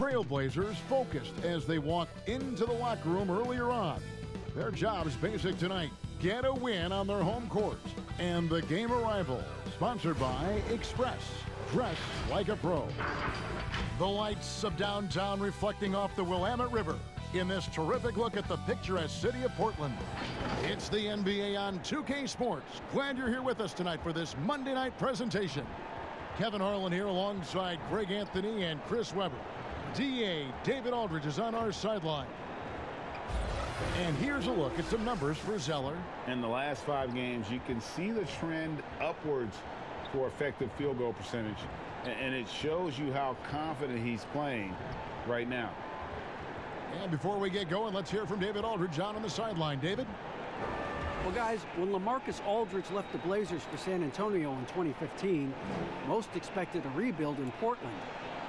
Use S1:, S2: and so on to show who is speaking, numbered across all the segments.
S1: Trailblazers focused as they walked into the locker room earlier on. Their job is basic tonight. Get a win on their home court. And the game arrival, sponsored by Express. Dress like a pro. The lights of downtown reflecting off the Willamette River in this terrific look at the picturesque city of Portland. It's the NBA on 2K Sports. Glad you're here with us tonight for this Monday night presentation. Kevin Harlan here alongside Greg Anthony and Chris Webber. DA David Aldridge is on our sideline. And here's a look at some numbers for Zeller.
S2: In the last 5 games, you can see the trend upwards for effective field goal percentage. And it shows you how confident he's playing right now.
S1: And before we get going, let's hear from David Aldridge on the sideline. David?
S3: Well, guys, when LaMarcus Aldridge left the Blazers for San Antonio in 2015, most expected a rebuild in Portland.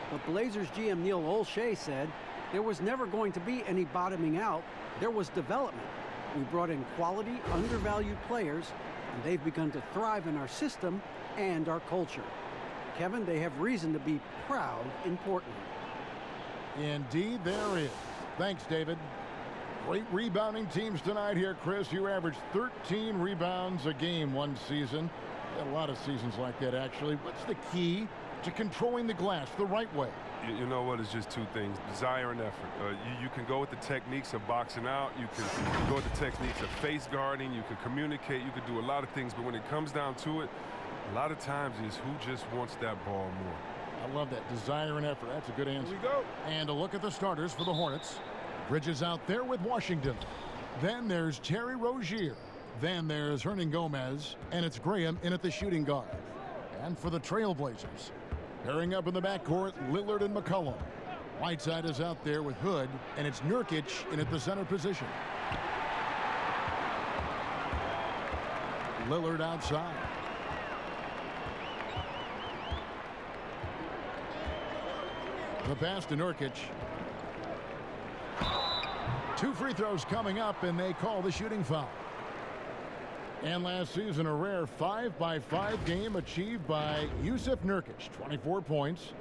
S3: But Blazers GM Neil Olshey said there was never going to be any bottoming out. There was development. We brought in quality, undervalued players, and they've begun to thrive in our system and our culture. Kevin, they have reason to be proud in Portland.
S1: Indeed, there is. Thanks, David. Great rebounding teams tonight here, Chris. You averaged 13 rebounds a game one season. Had a lot of seasons like that, actually. What's the key to controlling the glass the right way?
S4: You know what? It's just 2 things: desire and effort. You can go with the techniques of boxing out. You can go with the techniques of face guarding. You can communicate. You can do a lot of things. But when it comes down to it, a lot of times it's who just wants that ball more.
S1: I love that. Desire and effort. That's a good answer.
S4: Here we go.
S1: And a look at the starters for the Hornets. Bridges out there with Washington. Then there's Terry Rozier. Then there's Hernan Gomez. And it's Graham in at the shooting guard. And for the Trailblazers, pairing up in the backcourt, Lillard and McCollum. Whiteside is out there with Hood. And it's Nurkic in at the center position. Lillard outside. The pass to Nurkic. 2 free throws coming up, and they call the shooting foul. And last season, a rare 5-by-5 game achieved by Yusuf Nurkic. 24 points,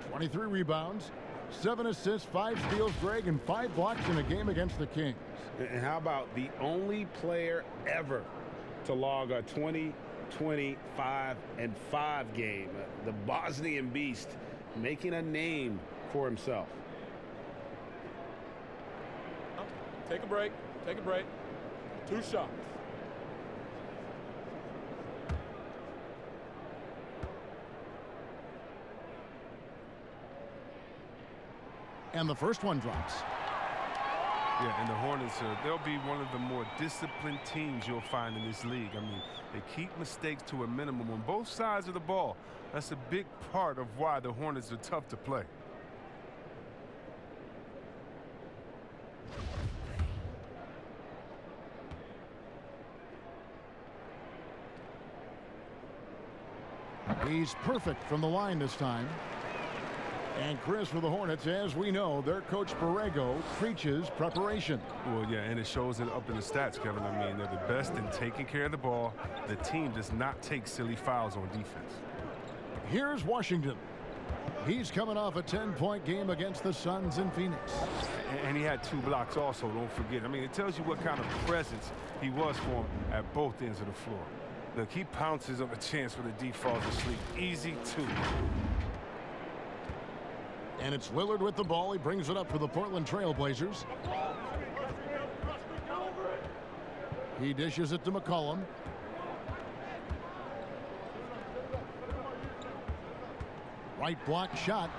S1: 23 rebounds, 7 assists, 5 steals, Greg, and 5 blocks in a game against the Kings.
S2: And how about the only player ever to log a 20, 25, and 5 game? The Bosnian Beast making a name for himself.
S5: Take a break. Take a break. 2 shots.
S1: And the first one drops.
S4: Yeah, and the Hornets, they'll be one of the more disciplined teams you'll find in this league. I mean, they keep mistakes to a minimum on both sides of the ball. That's a big part of why the Hornets are tough to play.
S1: He's perfect from the line this time. And Chris, for the Hornets, as we know, their coach Borrego preaches preparation.
S4: Well, yeah, and it shows it up in the stats, Kevin. I mean, they're the best in taking care of the ball. The team does not take silly fouls on defense.
S1: Here's Washington. He's coming off a 10-point game against the Suns in Phoenix.
S4: And he had 2 blocks also, don't forget. I mean, it tells you what kind of presence he was for him at both ends of the floor. Look, he pounces on the chance for the D falls asleep. Easy 2.
S1: And it's Lillard with the ball. He brings it up for the Portland Trailblazers. He dishes it to McCollum. Right block shot.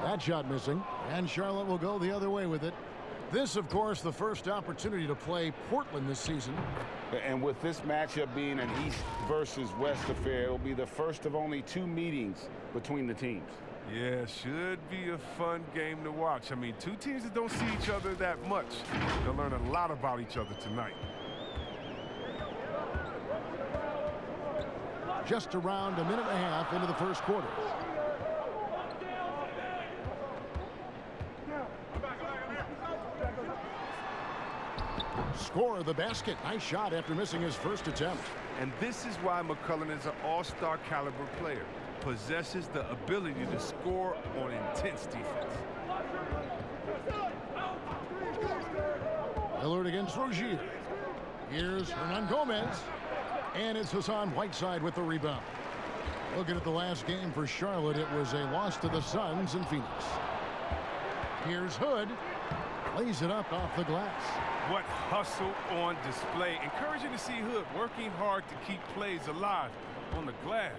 S1: That shot missing. And Charlotte will go the other way with it. This, of course, the first opportunity to play Portland this season.
S2: And with this matchup being an East versus West affair, it will be the first of only 2 meetings between the teams.
S4: Yeah, should be a fun game to watch. I mean, 2 teams that don't see each other that much. They'll learn a lot about each other tonight.
S1: Just around a minute and a half into the first quarter. Score the basket. Nice shot after missing his first attempt.
S4: And this is why McCollum is an all-star caliber player. Possesses the ability to score on intense defense.
S1: Lillard against Rozier. Here's Hernan Gomez. And it's Hassan Whiteside with the rebound. Looking at the last game for Charlotte, it was a loss to the Suns in Phoenix. Here's Hood. Lays it up off the glass.
S4: What hustle on display. Encouraging to see Hood working hard to keep plays alive on the glass.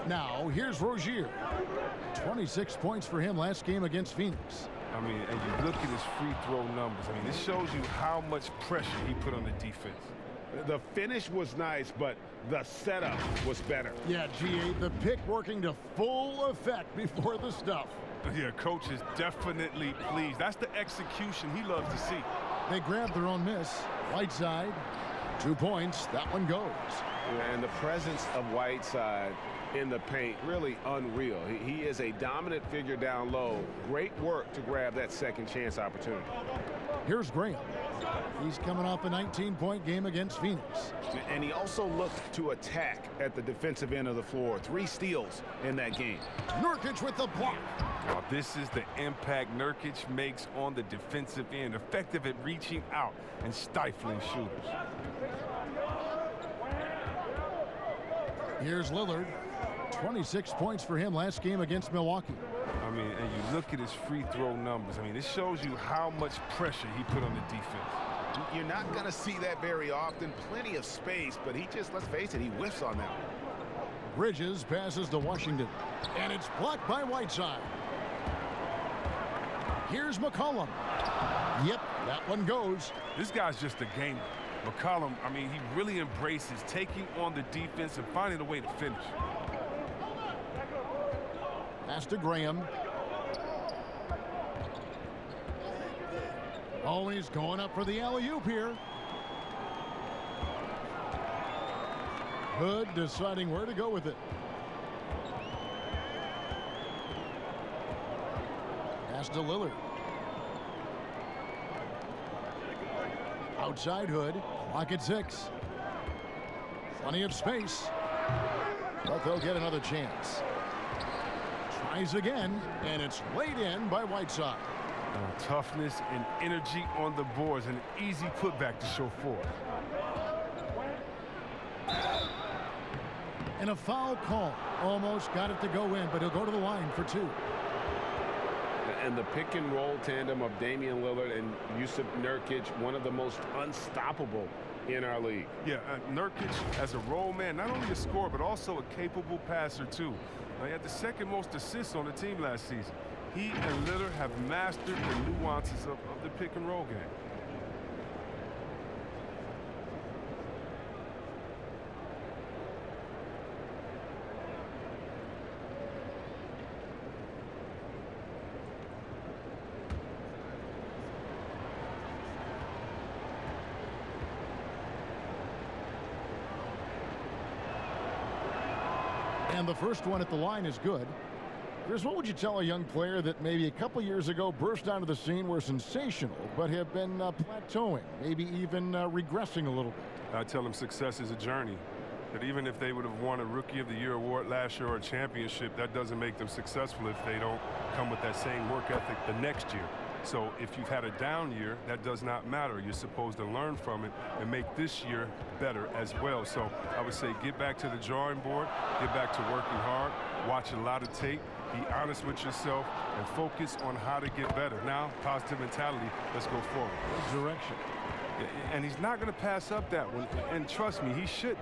S1: Now, here's Rozier. 26 points for him last game against Phoenix.
S4: I mean, and you look at his free throw numbers. I mean, this shows you how much pressure he put on the defense.
S2: The finish was nice, but the setup was better.
S1: Yeah, G8, the pick working to full effect before the stuff.
S4: Yeah, coach is definitely pleased. That's the execution he loves to see.
S1: They grabbed their own miss. Whiteside, 2 points. That one goes.
S2: And the presence of Whiteside in the paint, really unreal. He is a dominant figure down low. Great work to grab that second chance opportunity.
S1: Here's Graham. He's coming off a 19-point game against Phoenix.
S2: And he also looked to attack at the defensive end of the floor. 3 steals in that game.
S1: Nurkic with the block.
S4: Now, this is the impact Nurkic makes on the defensive end. Effective at reaching out and stifling shooters.
S1: Here's Lillard. 26 points for him last game against Milwaukee.
S4: I mean, and you look at his free throw numbers. I mean, this shows you how much pressure he put on the defense.
S2: You're not going to see that very often. Plenty of space, but he just, let's face it, he whiffs on that one.
S1: Bridges passes to Washington. And it's blocked by Whiteside. Here's McCollum. Yep, that one goes.
S4: This guy's just a gamer. McCollum, I mean, he really embraces taking on the defense and finding a way to finish.
S1: Pass to Graham. Oh, he's going up for the alley-oop here. Hood deciding where to go with it. Pass to Lillard. Outside Hood. Clock at 6. Plenty of space. But they'll get another chance. Tries again, and it's laid in by Whiteside.
S4: Toughness and energy on the boards, an easy putback to show forth.
S1: And a foul call. Almost got it to go in, but he'll go to the line for 2.
S2: And the pick and roll tandem of Damian Lillard and Yusuf Nurkic, one of the most unstoppable in our league.
S4: Yeah, Nurkic as a role man, not only a scorer, but also a capable passer too. He had the second most assists on the team last season. He and Lillard have mastered the nuances of the pick and roll game.
S1: And the first one at the line is good. Chris, what would you tell a young player that maybe a couple years ago burst onto the scene, were sensational, but have been plateauing, maybe even regressing a little bit?
S4: I tell them success is a journey. That even if they would have won a Rookie of the Year award last year or a championship, that doesn't make them successful if they don't come with that same work ethic the next year. So if you've had a down year, that does not matter. You're supposed to learn from it and make this year better as well. So I would say get back to the drawing board, get back to working hard, watch a lot of tape, be honest with yourself, and focus on how to get better. Now, positive mentality, let's go forward.
S1: Good direction.
S4: And he's not going to pass up that one. And trust me, he shouldn't.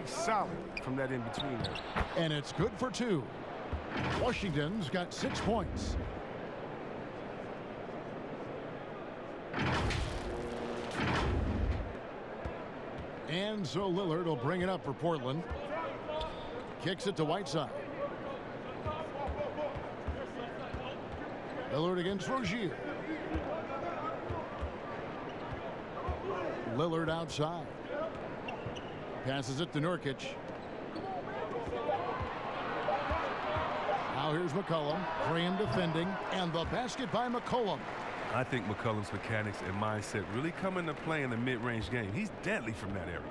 S4: He's solid from that in-between there.
S1: And it's good for 2. Washington's got 6 points. And so Lillard will bring it up for Portland. Kicks it to Whiteside. Lillard against Rozier. Lillard outside. Passes it to Nurkic. Now here's McCollum. Graham defending. And the basket by McCollum.
S4: I think McCollum's mechanics and mindset really come into play in the mid-range game. He's deadly from that area.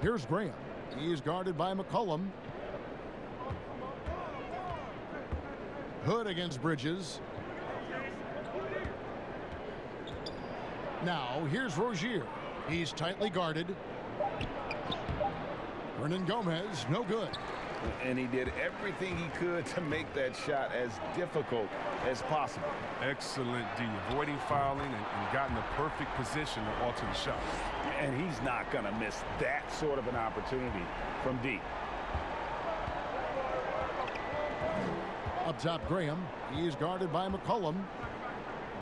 S1: Here's Graham. He is guarded by McCollum. Hood against Bridges. Now, here's Rozier. He's tightly guarded. Hernan Gomez, no good.
S2: And he did everything he could to make that shot as difficult as possible.
S4: Excellent D, avoiding fouling and gotten the perfect position to alter the shot.
S2: And he's not going to miss that sort of an opportunity from D.
S1: Up top, Graham. He's guarded by McCollum.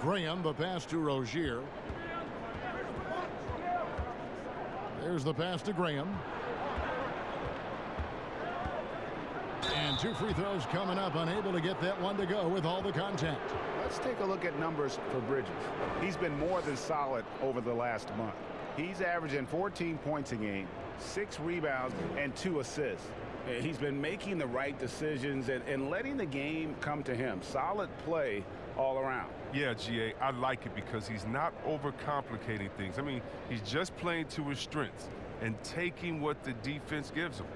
S1: Graham, the pass to Rozier. There's the pass to Graham. And 2 free throws coming up, unable to get that one to go with all the contact.
S2: Let's take a look at numbers for Bridges. He's been more than solid over the last month. He's averaging 14 points a game, 6 rebounds, and 2 assists. He's been making the right decisions and letting the game come to him. Solid play all around.
S4: Yeah, GA, I like it because he's not overcomplicating things. I mean, he's just playing to his strengths and taking what the defense gives him.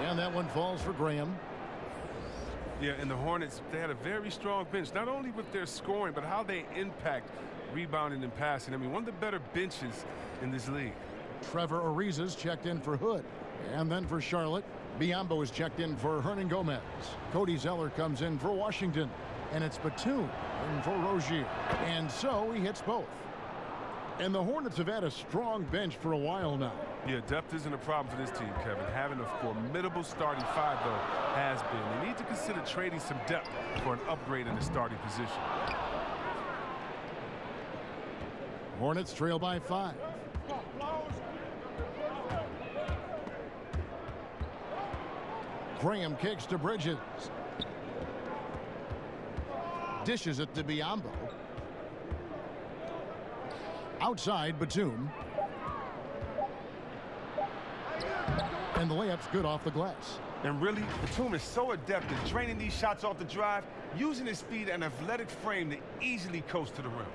S1: And that one falls for Graham.
S4: Yeah, and the Hornets, they had a very strong bench, not only with their scoring, but how they impact rebounding and passing. I mean, one of the better benches in this league.
S1: Trevor Ariza's checked in for Hood. And then for Charlotte, Biyombo is checked in for Hernan Gomez. Cody Zeller comes in for Washington. And it's Batum in for Rozier. And so he hits both. And the Hornets have had a strong bench for a while now.
S4: Yeah, depth isn't a problem for this team, Kevin. Having a formidable starting 5, though, has been. They need to consider trading some depth for an upgrade in the starting position.
S1: Hornets trail by 5. Graham kicks to Bridges. Dishes it to Biyombo. Outside, Batum. And the layup's good off the glass.
S4: And really, Batum is so adept at draining these shots off the drive, using his speed and athletic frame to easily coast to the rim.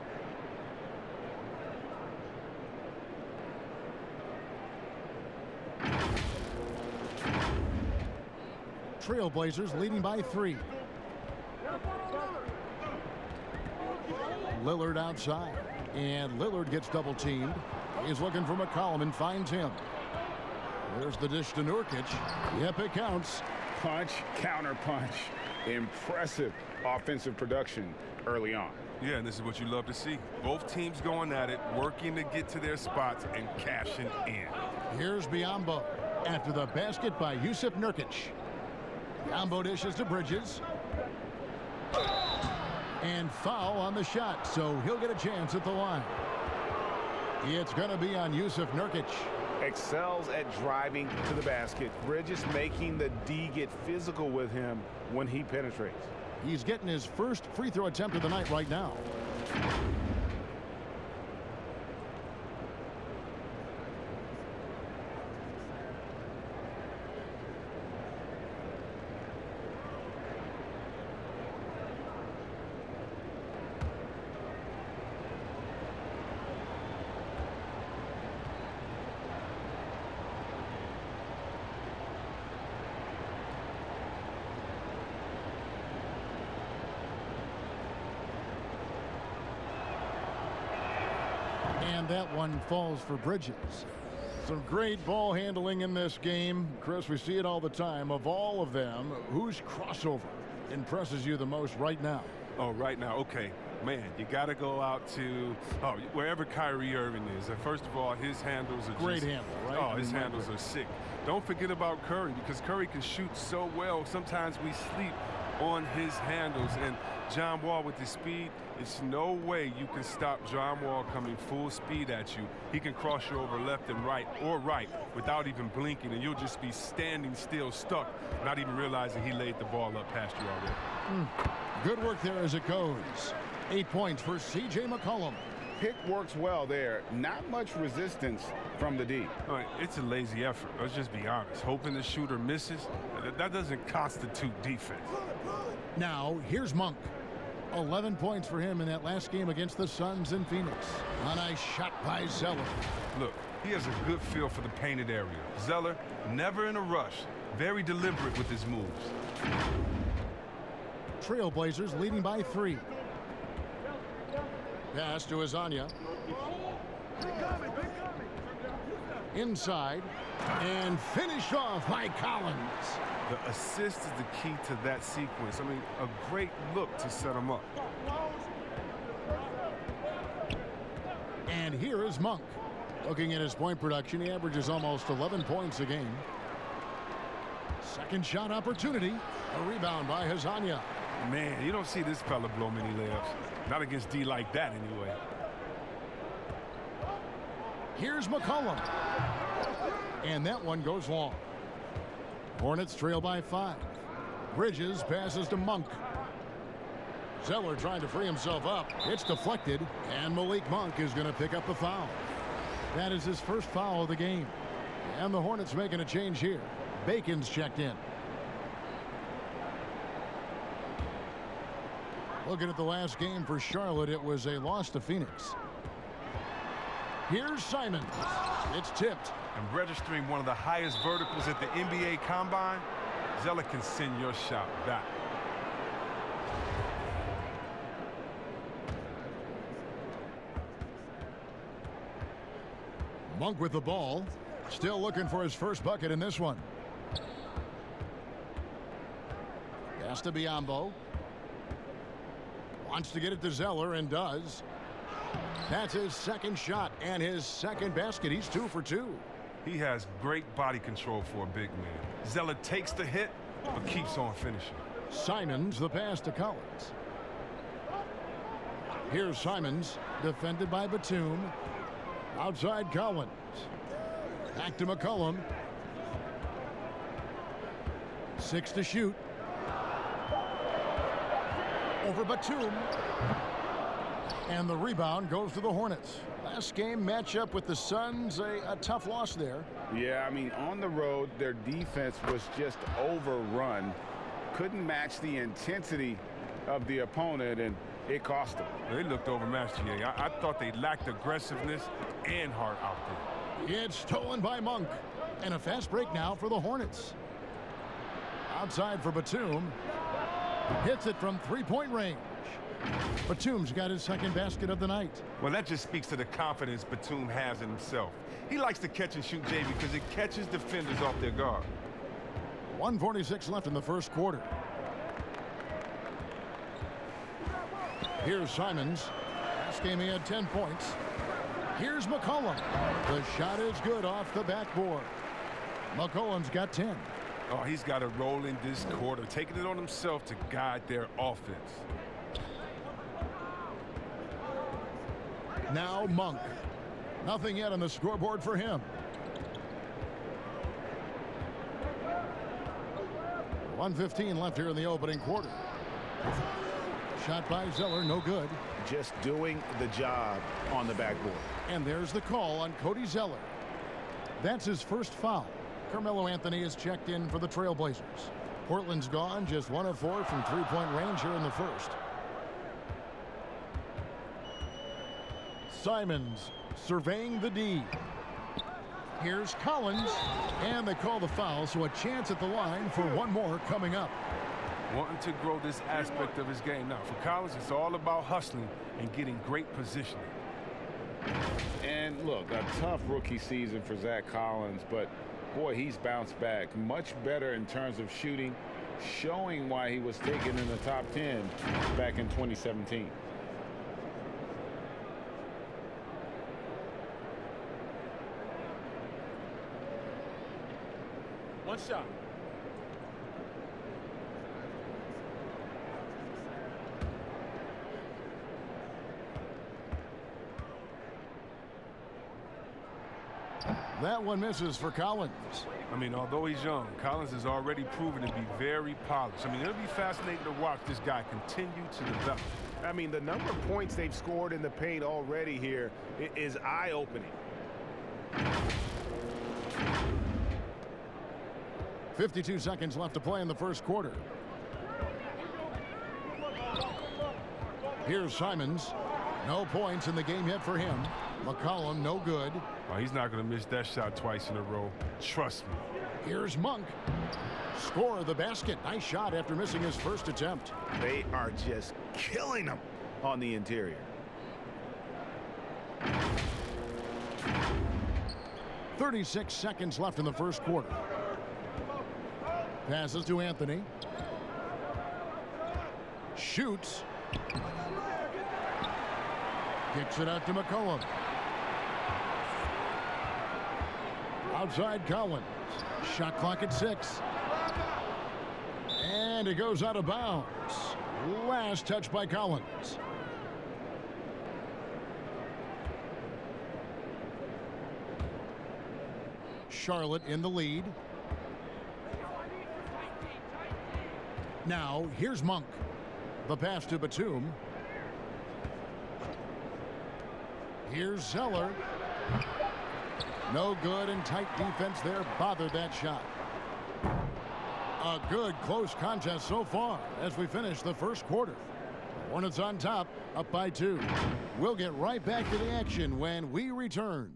S1: Trailblazers leading by 3. Lillard outside. And Lillard gets double teamed. He's looking for McCollum and finds him. There's the dish to Nurkic. Yep, it counts.
S2: Punch, counter punch. Impressive offensive production early on.
S4: Yeah, and this is what you love to see. Both teams going at it, working to get to their spots and cashing in.
S1: Here's Biyombo after the basket by Yusuf Nurkic. Biyombo dishes to Bridges. And foul on the shot, so he'll get a chance at the line. It's going to be on Yusuf Nurkic.
S2: Excels at driving to the basket. Bridges making the D get physical with him when he penetrates.
S1: He's getting his first free throw attempt of the night right now. And that one falls for Bridges. Some great ball handling in this game. Chris, we see it all the time. Of all of them, whose crossover impresses you the most right now?
S4: Oh, right now, okay. Man, you got to go out to wherever Kyrie Irving is. And first of all, his handles are
S1: great handle, right?
S4: Oh, his handles are sick. Don't forget about Curry, because Curry can shoot so well. Sometimes we sleep on his handles. And John Wall with his speed, it's no way you can stop John Wall coming full speed at you. He can cross you over left and right or right without even blinking, and you'll just be standing still, stuck, not even realizing he laid the ball up past you already.
S1: Good work there as it goes. 8 points for C.J. McCollum.
S2: Pick works well there. Not much resistance from the D.
S4: All right, it's a lazy effort. Let's just be honest. Hoping the shooter misses, that doesn't constitute defense.
S1: Now, here's Monk. 11 points for him in that last game against the Suns in Phoenix. A nice shot by Zeller.
S4: Look, he has a good feel for the painted area. Zeller, never in a rush. Very deliberate with his moves.
S1: Trailblazers leading by 3. Pass to Azania. Inside. And finished off by Collins.
S4: The assist is the key to that sequence. I mean, a great look to set him up.
S1: And here is Monk. Looking at his point production, he averages almost 11 points a game. Second shot opportunity. A rebound by Hazanya.
S4: Man, you don't see this fella blow many layups. Not against D like that, anyway.
S1: Here's McCollum. And that one goes long. Hornets trail by 5. Bridges passes to Monk. Zeller trying to free himself up. It's deflected, and Malik Monk is going to pick up the foul. That is his first foul of the game. And the Hornets making a change here. Bacon's checked in. Looking at the last game for Charlotte, it was a loss to Phoenix. Here's Simons. It's tipped.
S4: And registering one of the highest verticals at the NBA Combine, Zeller can send your shot back.
S1: Monk with the ball. Still looking for his first bucket in this one. Pass to Biyombo. Wants to get it to Zeller and does. That's his second shot and his second basket. He's 2 for 2.
S4: He has great body control for a big man. Zeller takes the hit, but keeps on finishing.
S1: Simons, the pass to Collins. Here's Simons, defended by Batum. Outside Collins. Back to McCollum. 6 to shoot. Over Batum. And the rebound goes to the Hornets. Last game matchup with the Suns, a tough loss there.
S2: Yeah, I mean, on the road, their defense was just overrun. Couldn't match the intensity of the opponent, and it cost them.
S4: They looked overmatched, GA. I thought they lacked aggressiveness and heart out there.
S1: It's stolen by Monk. And a fast break now for the Hornets. Outside for Batum. Hits it from three-point range. Batum's got his second basket of the night.
S4: Well, that just speaks to the confidence Batum has in himself. He likes to catch and shoot, Jay, because it catches defenders off their guard.
S1: 1:46 left in the first quarter. Here's Simons. Last game he had 10 points. Here's McCollum. The shot is good off the backboard. McCollum's got 10.
S4: Oh, he's got to roll in this quarter, taking it on himself to guide their offense.
S1: Now Monk. Nothing yet on the scoreboard for him. 1:15 left here in the opening quarter. Shot by Zeller, no good.
S2: Just doing the job on the backboard.
S1: And there's the call on Cody Zeller. That's his first foul. Carmelo Anthony is checked in for the Trailblazers. Portland's gone, just 1 of 4 from three-point range here in the first. Simons surveying the D. Here's Collins, and they call the foul, so a chance at the line for one more coming up.
S4: Wanting to grow this aspect of his game. Now, for Collins, it's all about hustling and getting great positioning.
S2: And look, a tough rookie season for Zach Collins, but boy, he's bounced back much better in terms of shooting, showing why he was taken in the top 10 back in 2017.
S5: One shot.
S1: That one misses for Collins.
S4: I mean, although he's young, Collins has already proven to be very polished. I mean, it'll be fascinating to watch this guy continue to develop.
S2: I mean, the number of points they've scored in the paint already here is eye-opening.
S1: 52 seconds left to play in the first quarter. Here's Simons. No points in the game yet for him. McCollum, no good.
S4: Oh, he's not going to miss that shot twice in a row. Trust me.
S1: Here's Monk. Score the basket. Nice shot after missing his first attempt.
S2: They are just killing him on the interior.
S1: 36 seconds left in the first quarter. Passes to Anthony. Shoots. Kicks it out to McCollum. Outside Collins. Shot clock at 6. And it goes out of bounds. Last touch by Collins. Charlotte in the lead. Now here's Monk. The pass to Batum. Here's Zeller. No good, and tight defense there bothered that shot. A good close contest so far as we finish the first quarter. Hornets on top, up by 2. We'll get right back to the action when we return.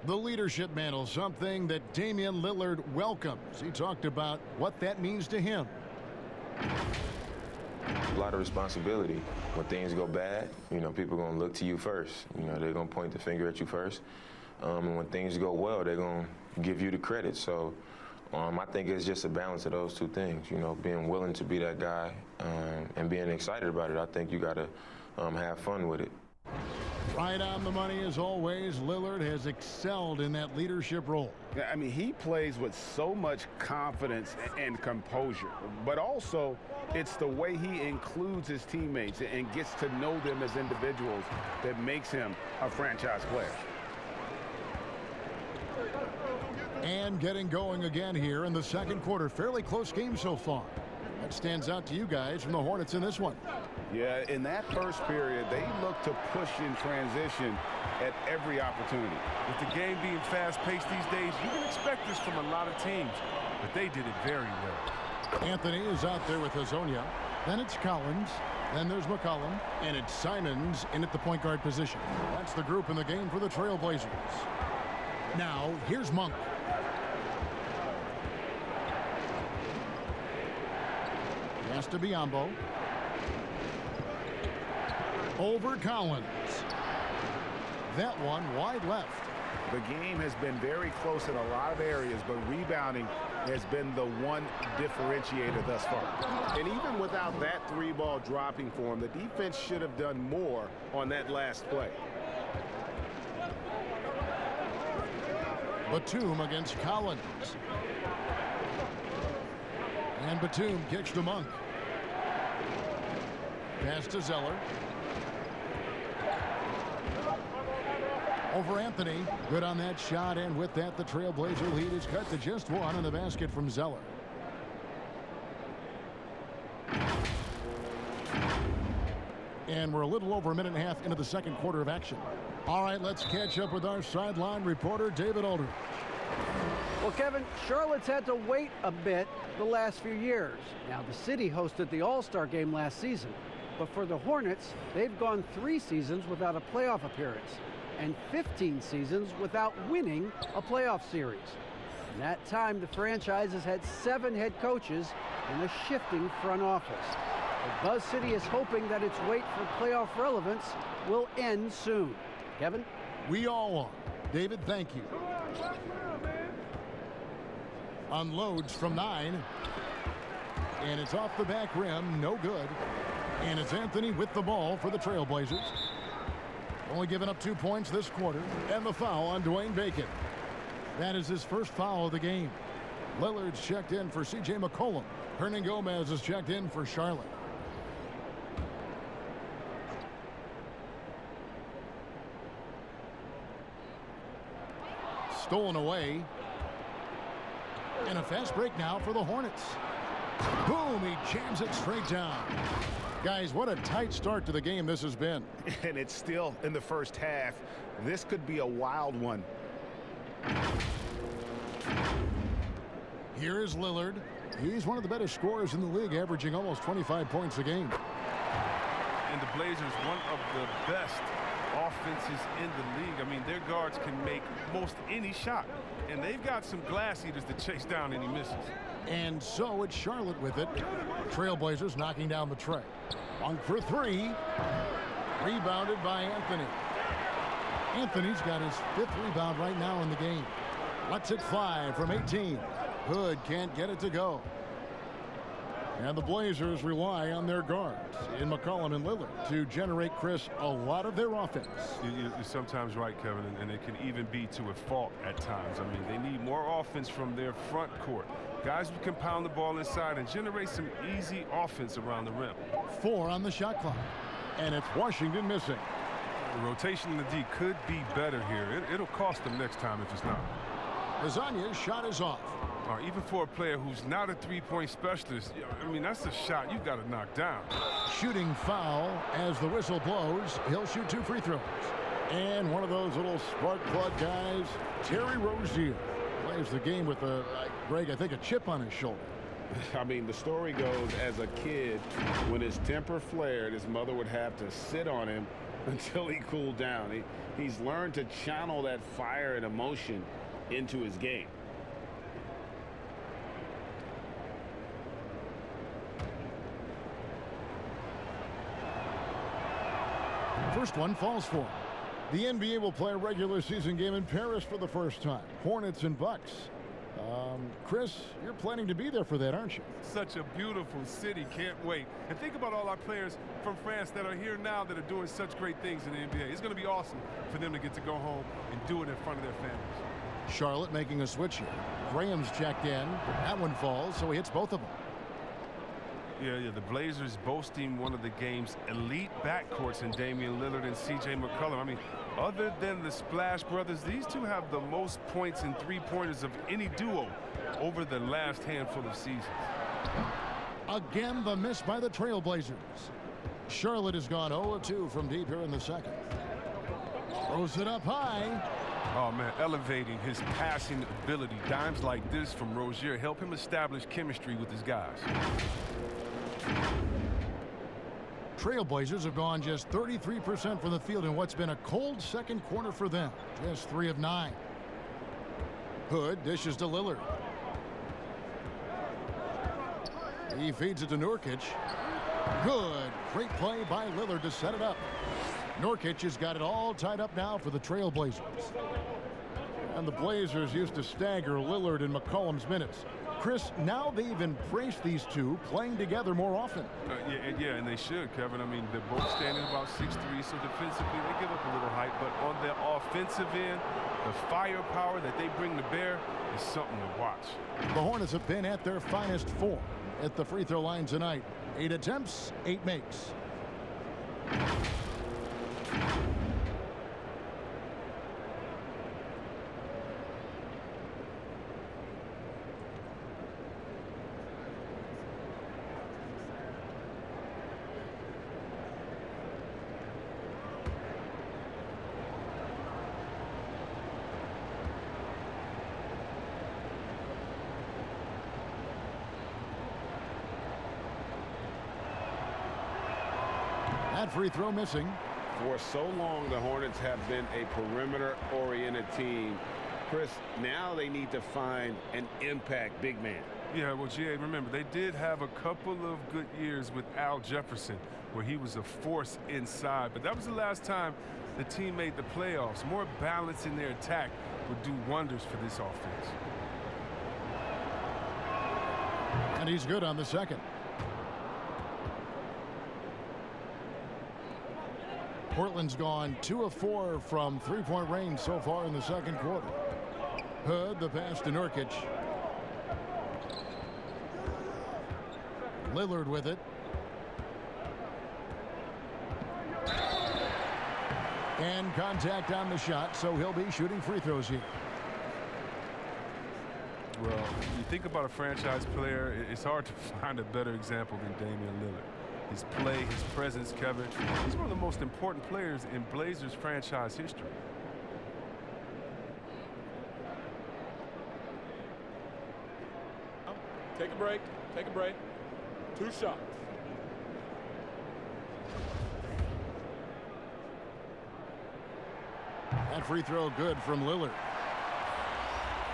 S1: The leadership mantle, something that Damian Lillard welcomes. He talked about what that means to him.
S6: A lot of responsibility. When things go bad, people are going to look to you first. They're going to point the finger at you first. And when things go well, they're going to give you the credit. So I think it's just a balance of those two things, being willing to be that guy and being excited about it. I think you got to have fun with it.
S1: Right on the money as always. Lillard has excelled in that leadership role.
S2: I mean, he plays with so much confidence and composure, but also it's the way he includes his teammates and gets to know them as individuals that makes him a franchise player.
S1: And getting going again here in the second quarter. Fairly close game so far. What stands out to you guys from the Hornets in this one?
S2: Yeah, in that first period, they look to push in transition at every opportunity.
S4: With the game being fast-paced these days, you can expect this from a lot of teams, but they did it very well.
S1: Anthony is out there with Hazonia. Then it's Collins. Then there's McCollum. And it's Simons in at the point guard position. That's the group in the game for the Trailblazers. Now, here's Monk. Pass to Biyombo. Over Collins. That one wide left.
S2: The game has been very close in a lot of areas, but rebounding has been the one differentiator thus far. And even without that 3-ball dropping for him, the defense should have done more on that last play.
S1: Batum against Collins. And Batum kicks to Monk. Pass to Zeller. Over Anthony. Good on that shot, and with that, the Trailblazer lead is cut to just 1 in the basket from Zeller. And we're a little over a minute and a half into the second quarter of action. All right, let's catch up with our sideline reporter, David Aldridge.
S3: Well, Kevin, Charlotte's had to wait a bit the last few years. Now, the city hosted the All-Star game last season. But for the Hornets, they've gone 3 seasons without a playoff appearance and 15 seasons without winning a playoff series. In that time, the franchise has had 7 head coaches and a shifting front office. But Buzz City is hoping that its wait for playoff relevance will end soon. Kevin?
S1: We all are. David, thank you. Unloads from 9. And it's off the back rim. No good. And it's Anthony with the ball for the Trailblazers. Only giving up 2 points this quarter. And the foul on Dwayne Bacon. That is his first foul of the game. Lillard's checked in for C.J. McCollum. Hernan Gomez is checked in for Charlotte. Stolen away. And a fast break now for the Hornets. Boom, he jams it straight down. Guys, what a tight start to the game this has been.
S2: And it's still in the first half. This could be a wild one.
S1: Here is Lillard. He's one of the better scorers in the league, averaging almost 25 points a game.
S4: And the Blazers, one of the best offenses in the league. I mean, their guards can make most any shot. And they've got some glass eaters to chase down any misses.
S1: And so it's Charlotte with it. Trailblazers knocking down the tray. On for three. Rebounded by Anthony. Anthony's got his 5th rebound right now in the game. Lets it fly from 18. Hood can't get it to go. And the Blazers rely on their guards in McCollum and Lillard to generate, Chris, a lot of their offense.
S4: You're sometimes right, Kevin, and it can even be to a fault at times. I mean, they need more offense from their front court. Guys who can pound the ball inside and generate some easy offense around the rim.
S1: 4 on the shot clock. And it's Washington missing.
S4: The rotation in the D could be better here. It'll cost them next time if it's not.
S1: Lasagna's shot is off.
S4: Even for a player who's not a three-point specialist, I mean, that's a shot you've got to knock down.
S1: Shooting foul as the whistle blows. He'll shoot 2 free throws. And one of those little spark plug guys, Terry Rozier, plays the game with Greg, I think, a chip on his shoulder.
S2: I mean, the story goes, as a kid, when his temper flared, his mother would have to sit on him until he cooled down. He's learned to channel that fire and emotion into his game.
S1: First one falls for him. The NBA will play a regular season game in Paris for the first time. Hornets and Bucks. Chris, you're planning to be there for that, aren't you?
S4: Such a beautiful city. Can't wait. And think about all our players from France that are here now that are doing such great things in the NBA. It's going to be awesome for them to get to go home and do it in front of their families.
S1: Charlotte making a switch here. Graham's checked in. That one falls, so he hits both of them.
S4: Yeah, the Blazers boasting one of the game's elite backcourts in Damian Lillard and C.J. McCollum. I mean, other than the Splash Brothers, these two have the most points in three-pointers of any duo over the last handful of seasons.
S1: Again, the miss by the Trailblazers. Charlotte has gone 0-2 from deep here in the second. Throws it up high.
S4: Oh, man, elevating his passing ability. Dimes like this from Rozier help him establish chemistry with his guys.
S1: Trailblazers have gone just 33% from the field in what's been a cold second quarter for them. Just 3 of 9. Hood dishes to Lillard. He feeds it to Nurkic. Good. Great play by Lillard to set it up. Nurkic has got it all tied up now for the Trailblazers. And the Blazers used to stagger Lillard and McCollum's minutes. Chris, now they've embraced these two playing together more often.
S4: Yeah, and they should, Kevin. I mean, they're both standing about 6'3", so defensively they give up a little height. But on the offensive end, the firepower that they bring to bear is something to watch.
S1: The Hornets have been at their finest 4 at the free throw line tonight. 8 attempts, 8 makes. That free throw missing.
S2: For so long, the Hornets have been a perimeter-oriented team. Chris, now they need to find an impact big man.
S4: Yeah, well, G.A., remember, they did have a couple of good years with Al Jefferson, where he was a force inside. But that was the last time the team made the playoffs. More balance in their attack would do wonders for this offense.
S1: And he's good on the second. Portland's gone 2 of 4 from three-point range so far in the second quarter. Hood, the pass to Nurkic. Lillard with it. And contact on the shot, so he'll be shooting free throws here.
S4: Well, you think about a franchise player, it's hard to find a better example than Damian Lillard. His play, his presence, Kevin, he's one of the most important players in Blazers franchise history.
S5: Take a break. Take a break. 2 shots.
S1: That free throw good from Lillard.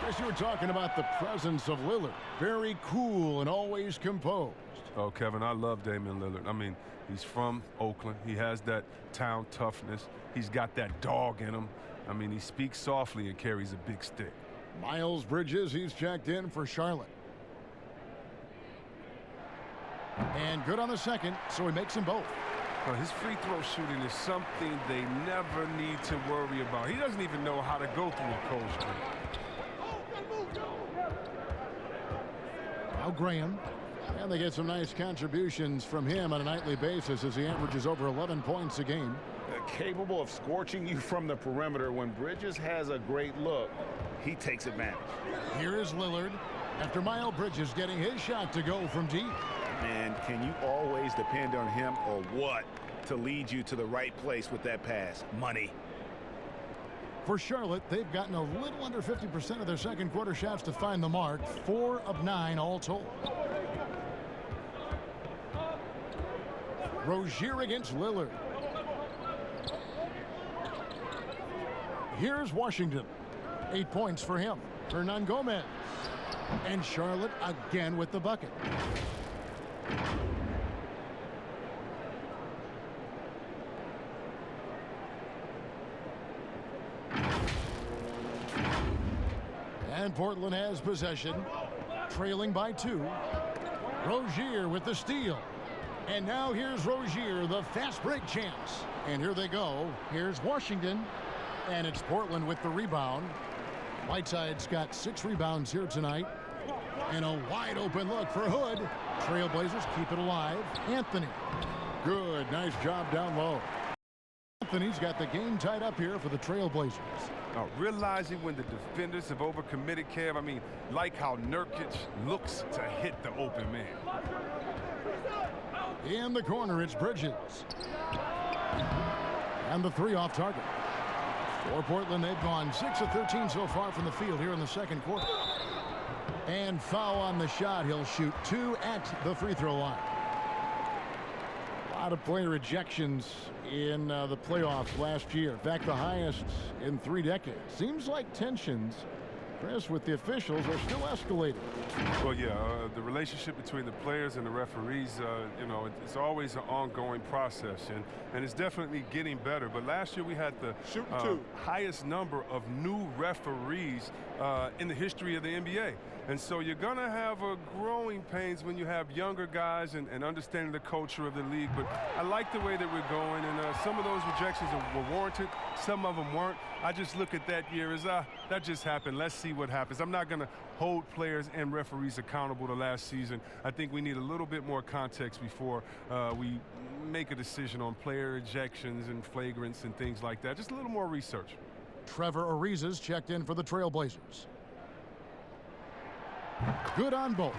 S1: Chris, you were talking about the presence of Lillard. Very cool and always composed.
S4: Oh, Kevin, I love Damian Lillard. I mean, he's from Oakland. He has that town toughness. He's got that dog in him. I mean, he speaks softly and carries a big stick.
S1: Miles Bridges, he's checked in for Charlotte. And good on the second, so he makes them both.
S4: His free throw shooting is something they never need to worry about. He doesn't even know how to go through a cold streak.
S1: Now Graham. And they get some nice contributions from him on a nightly basis as he averages over 11 points a game.
S2: Capable of scorching you from the perimeter. When Bridges has a great look, he takes advantage.
S1: Here is Lillard after Miles Bridges getting his shot to go from deep.
S2: And can you always depend on him or what to lead you to the right place with that pass? Money.
S1: For Charlotte, they've gotten a little under 50% of their second quarter shots to find the mark. 4 of 9 all told. Rozier against Lillard. Here's Washington. 8 points for him. Hernan Gomez. And Charlotte again with the bucket. And Portland has possession, trailing by 2. Rozier with the steal. And now here's Rozier, the fast break champs. And here they go. Here's Washington. And it's Portland with the rebound. Whiteside's got 6 rebounds here tonight. And a wide open look for Hood. Trailblazers keep it alive. Anthony. Good. Nice job down low. Anthony's got the game tied up here for the Trailblazers.
S4: Now, realizing when the defenders have overcommitted, Kev, I mean, like how Nurkic looks to hit the open man.
S1: In the corner, it's Bridges. And the 3 off target. For Portland, they've gone 6 of 13 so far from the field here in the second quarter. And foul on the shot. He'll shoot 2 at the free throw line. A lot of player ejections in the playoffs last year. In fact, the highest in 3 decades. Seems like tensions, Chris, with the officials are still escalating.
S4: Well, yeah, the relationship between the players and the referees, you know, it's always an ongoing process, and it's definitely getting better. But last year we had the highest number of new referees in the history of the NBA. And so you're going to have growing pains when you have younger guys and understanding the culture of the league. But I like the way that we're going, and some of those rejections were warranted. Some of them weren't. I just look at that year as, that just happened. Let's see what happens. I'm not going to hold players and referees accountable to last season. I think we need a little bit more context before we make a decision on player ejections and flagrants and things like that. Just a little more research.
S1: Trevor Ariza's checked in for the Trailblazers. Good on both.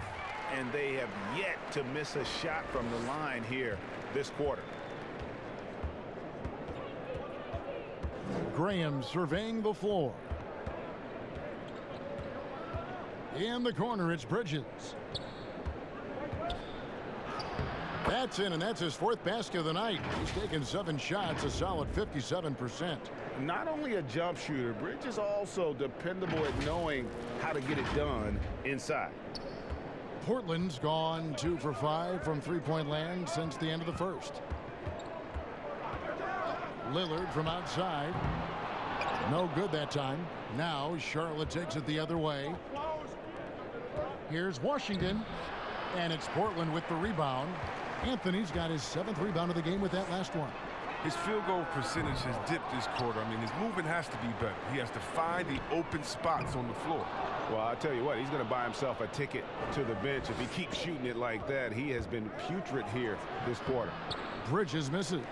S2: And they have yet to miss a shot from the line here this quarter.
S1: Graham surveying the floor. In the corner, it's Bridges. That's in, and that's his 4th basket of the night. He's taken 7 shots, a solid 57%.
S2: Not only a jump shooter, Bridges also dependable at knowing how to get it done inside.
S1: Portland's gone 2 for 5 from three-point land since the end of the first. Lillard from outside. No good that time. Now Charlotte takes it the other way. Here's Washington. And it's Portland with the rebound. Anthony's got his 7th rebound of the game with that last one.
S4: His field goal percentage has dipped this quarter. I mean, his movement has to be better. He has to find the open spots on the floor.
S2: Well, I'll tell you what, he's going to buy himself a ticket to the bench. If he keeps shooting it like that, he has been putrid here this quarter.
S1: Bridges misses.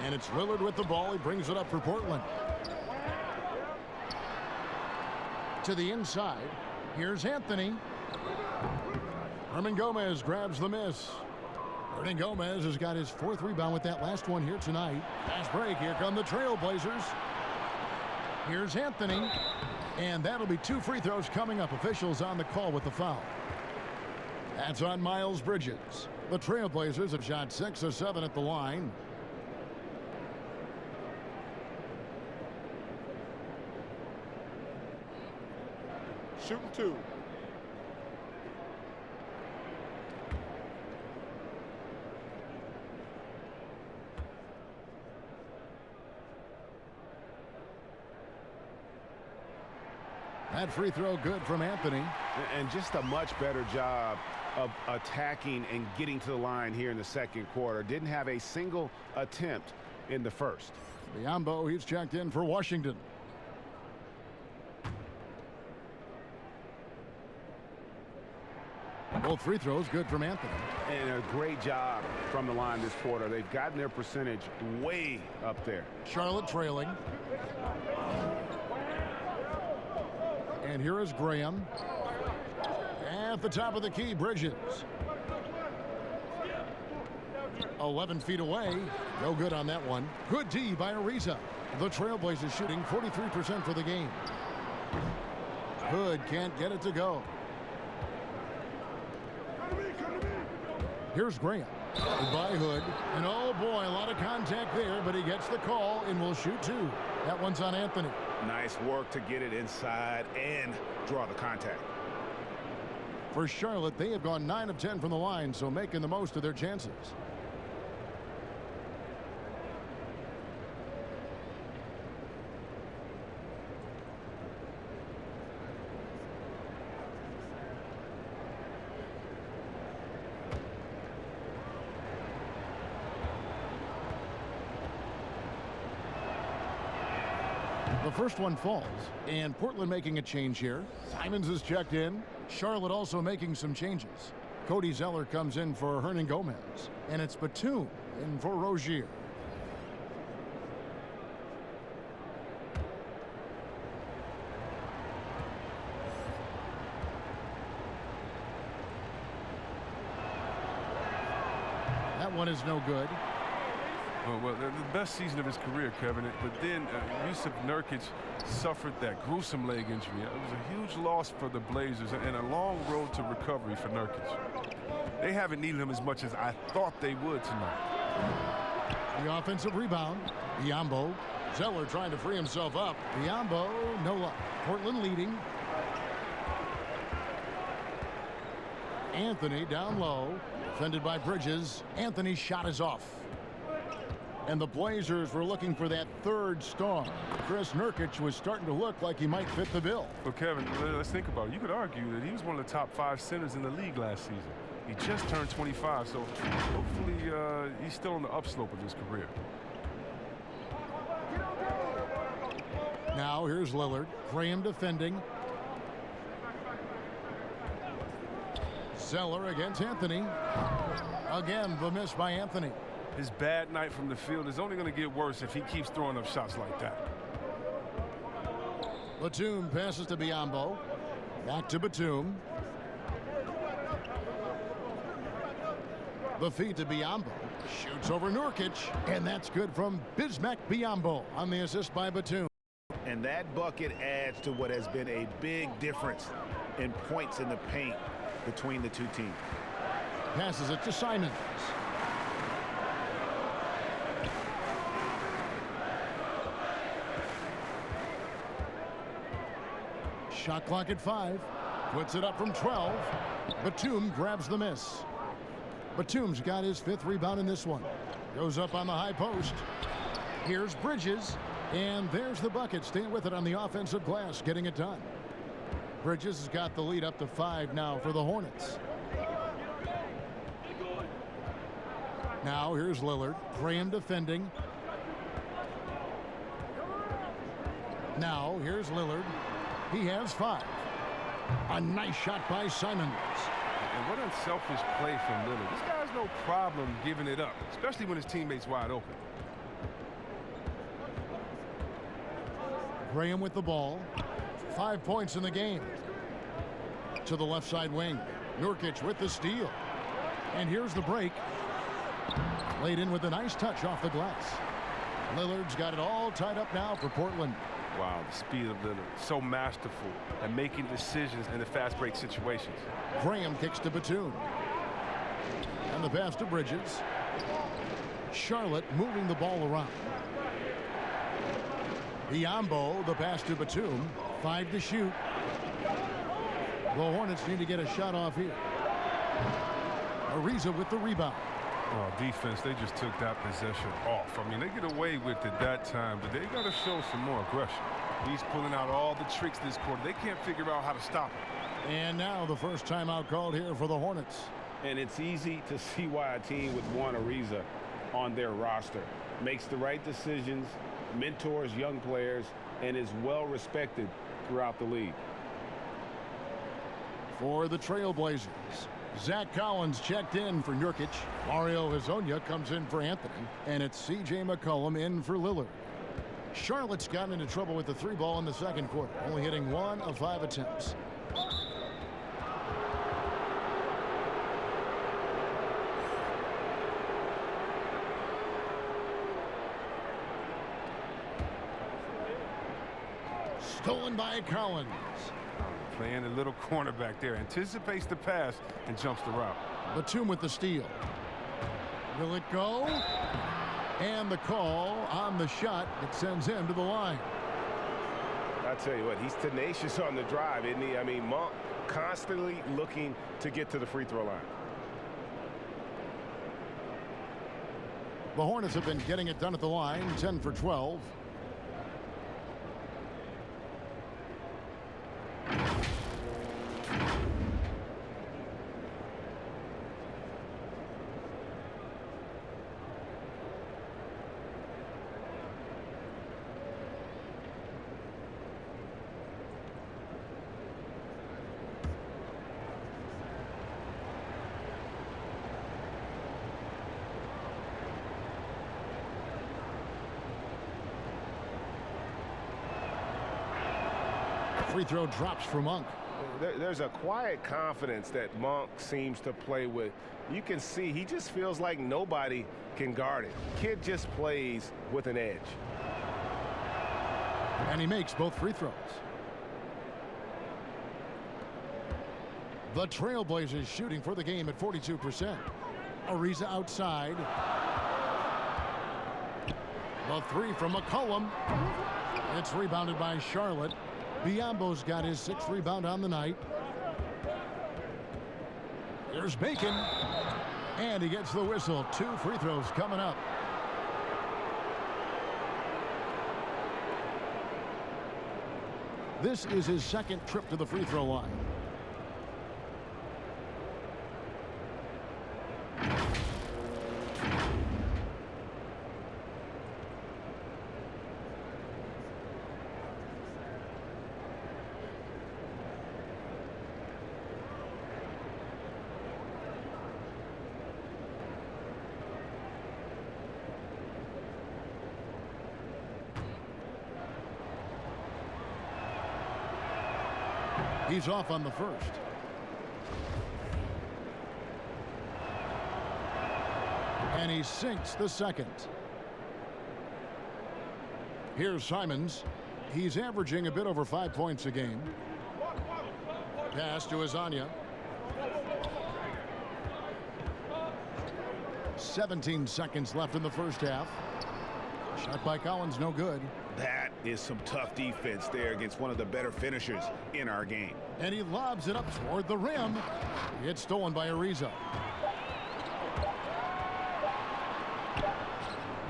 S1: And it's Lillard with the ball. He brings it up for Portland. To the inside. Here's Anthony. Hernan Gomez grabs the miss. Hernan Gomez has got his 4th rebound with that last one here tonight. Fast break. Here come the Trailblazers. Here's Anthony. And that'll be 2 free throws coming up. Officials on the call with the foul. That's on Miles Bridges. The Trailblazers have shot 6 of 7 at the line.
S5: Shooting 2.
S1: That free throw good from Anthony.
S2: And just a much better job of attacking and getting to the line here in the second quarter. Didn't have a single attempt in the first.
S1: Biyombo, he's checked in for Washington. Both free throws good from Anthony.
S2: And a great job from the line this quarter. They've gotten their percentage way up there.
S1: Charlotte trailing. And here is Graham. At the top of the key, Bridges. 11 feet away. No good on that one. Good D by Ariza. The Trailblazers shooting 43% for the game. Hood can't get it to go. Here's Graham. By Hood. And oh boy, a lot of contact there, but he gets the call and will shoot 2. That one's on Anthony.
S2: Nice work to get it inside and draw the contact.
S1: For Charlotte, they have gone 9 of 10 from the line, so making the most of their chances. The first one falls, and Portland making a change here. Simons is checked in. Charlotte also making some changes. Cody Zeller comes in for Hernan Gomez, and it's Batum in for Rozier. That one is no good.
S4: Oh, well, the best season of his career, Kevin. But then Yusuf Nurkic suffered that gruesome leg injury. It was a huge loss for the Blazers and a long road to recovery for Nurkic. They haven't needed him as much as I thought they would tonight.
S1: The offensive rebound. Biyombo. Zeller trying to free himself up. Biyombo, no luck. Portland leading. Anthony down low. Defended by Bridges. Anthony's shot is off. And the Blazers were looking for that 3rd star. Chris Nurkic was starting to look like he might fit the bill.
S4: Well, Kevin, let's think about it. You could argue that he was one of the top 5 centers in the league last season. He just turned 25, so hopefully he's still on the upslope of his career.
S1: Now here's Lillard. Graham defending. Zeller against Anthony. Again, the miss by Anthony.
S4: His bad night from the field is only going to get worse if he keeps throwing up shots like that.
S1: Batum passes to Biyombo. Back to Batum. The feed to Biyombo. Shoots over Nurkic. And that's good from Bismack Biyombo on the assist by Batum.
S2: And that bucket adds to what has been a big difference in points in the paint between the two teams.
S1: Passes it to Simons. Shot clock at 5. Puts it up from 12. Batum grabs the miss. Batum's got his 5th rebound in this one. Goes up on the high post. Here's Bridges. And there's the bucket. Staying with it on the offensive glass. Getting it done. Bridges has got the lead up to 5 now for the Hornets. Now here's Lillard. Graham defending. Now here's Lillard. He has 5. A nice shot by Simons.
S4: And what unselfish play from Lillard. This guy has no problem giving it up, especially when his teammate's wide open.
S1: Graham with the ball. 5 points in the game. To the left side wing. Nurkic with the steal. And here's the break. Laid in with a nice touch off the glass. Lillard's got it all tied up now for Portland.
S4: Wow, the speed of Lillard. So masterful at making decisions in the fast break situations.
S1: Graham kicks to Batum. And the pass to Bridges. Charlotte moving the ball around. Biyombo, the pass to Batum. 5 to shoot. The Hornets need to get a shot off here. Ariza with the rebound.
S4: Oh, defense, they just took that possession off. I mean, they get away with it that time, but they got to show some more aggression. He's pulling out all the tricks this quarter. They can't figure out how to stop him.
S1: And now the first timeout called here for the Hornets.
S2: And it's easy to see why a team would want Ariza on their roster. Makes the right decisions, mentors young players, and is well respected throughout the league.
S1: For the Trailblazers, Zach Collins checked in for Nurkic. Mario Hezonja comes in for Anthony. And it's C.J. McCollum in for Lillard. Charlotte's gotten into trouble with the 3 ball in the second quarter, only hitting 1 of 5 attempts. Stolen by Collins.
S4: Playing a little cornerback there. Anticipates the pass and jumps the route.
S1: Batum with the steal. Will it go? And the call on the shot that sends him to the line.
S2: I tell you what, he's tenacious on the drive, isn't he? I mean, Monk constantly looking to get to the free throw line.
S1: The Hornets have been getting it done at the line, 10 for 12. Free throw drops for Monk.
S2: There's a quiet confidence that Monk seems to play with. You can see he just feels like nobody can guard it. Kid just plays with an edge.
S1: And he makes both free throws. The Trailblazers shooting for the game at 42%. Ariza outside. The 3 from McCollum. It's rebounded by Charlotte. Biyombo's got his 6th rebound on the night. Here's Bacon. And he gets the whistle. 2 free throws coming up. This is his 2nd trip to the free throw line. He's off on the first. And he sinks the second. Here's Simons. He's averaging a bit over 5 points a game. Pass to Hezonja. 17 seconds left in the first half. Shot by Collins, no good.
S7: That is some tough defense there against one of the better finishers in our game.
S1: And he lobs it up toward the rim. It's stolen by Ariza.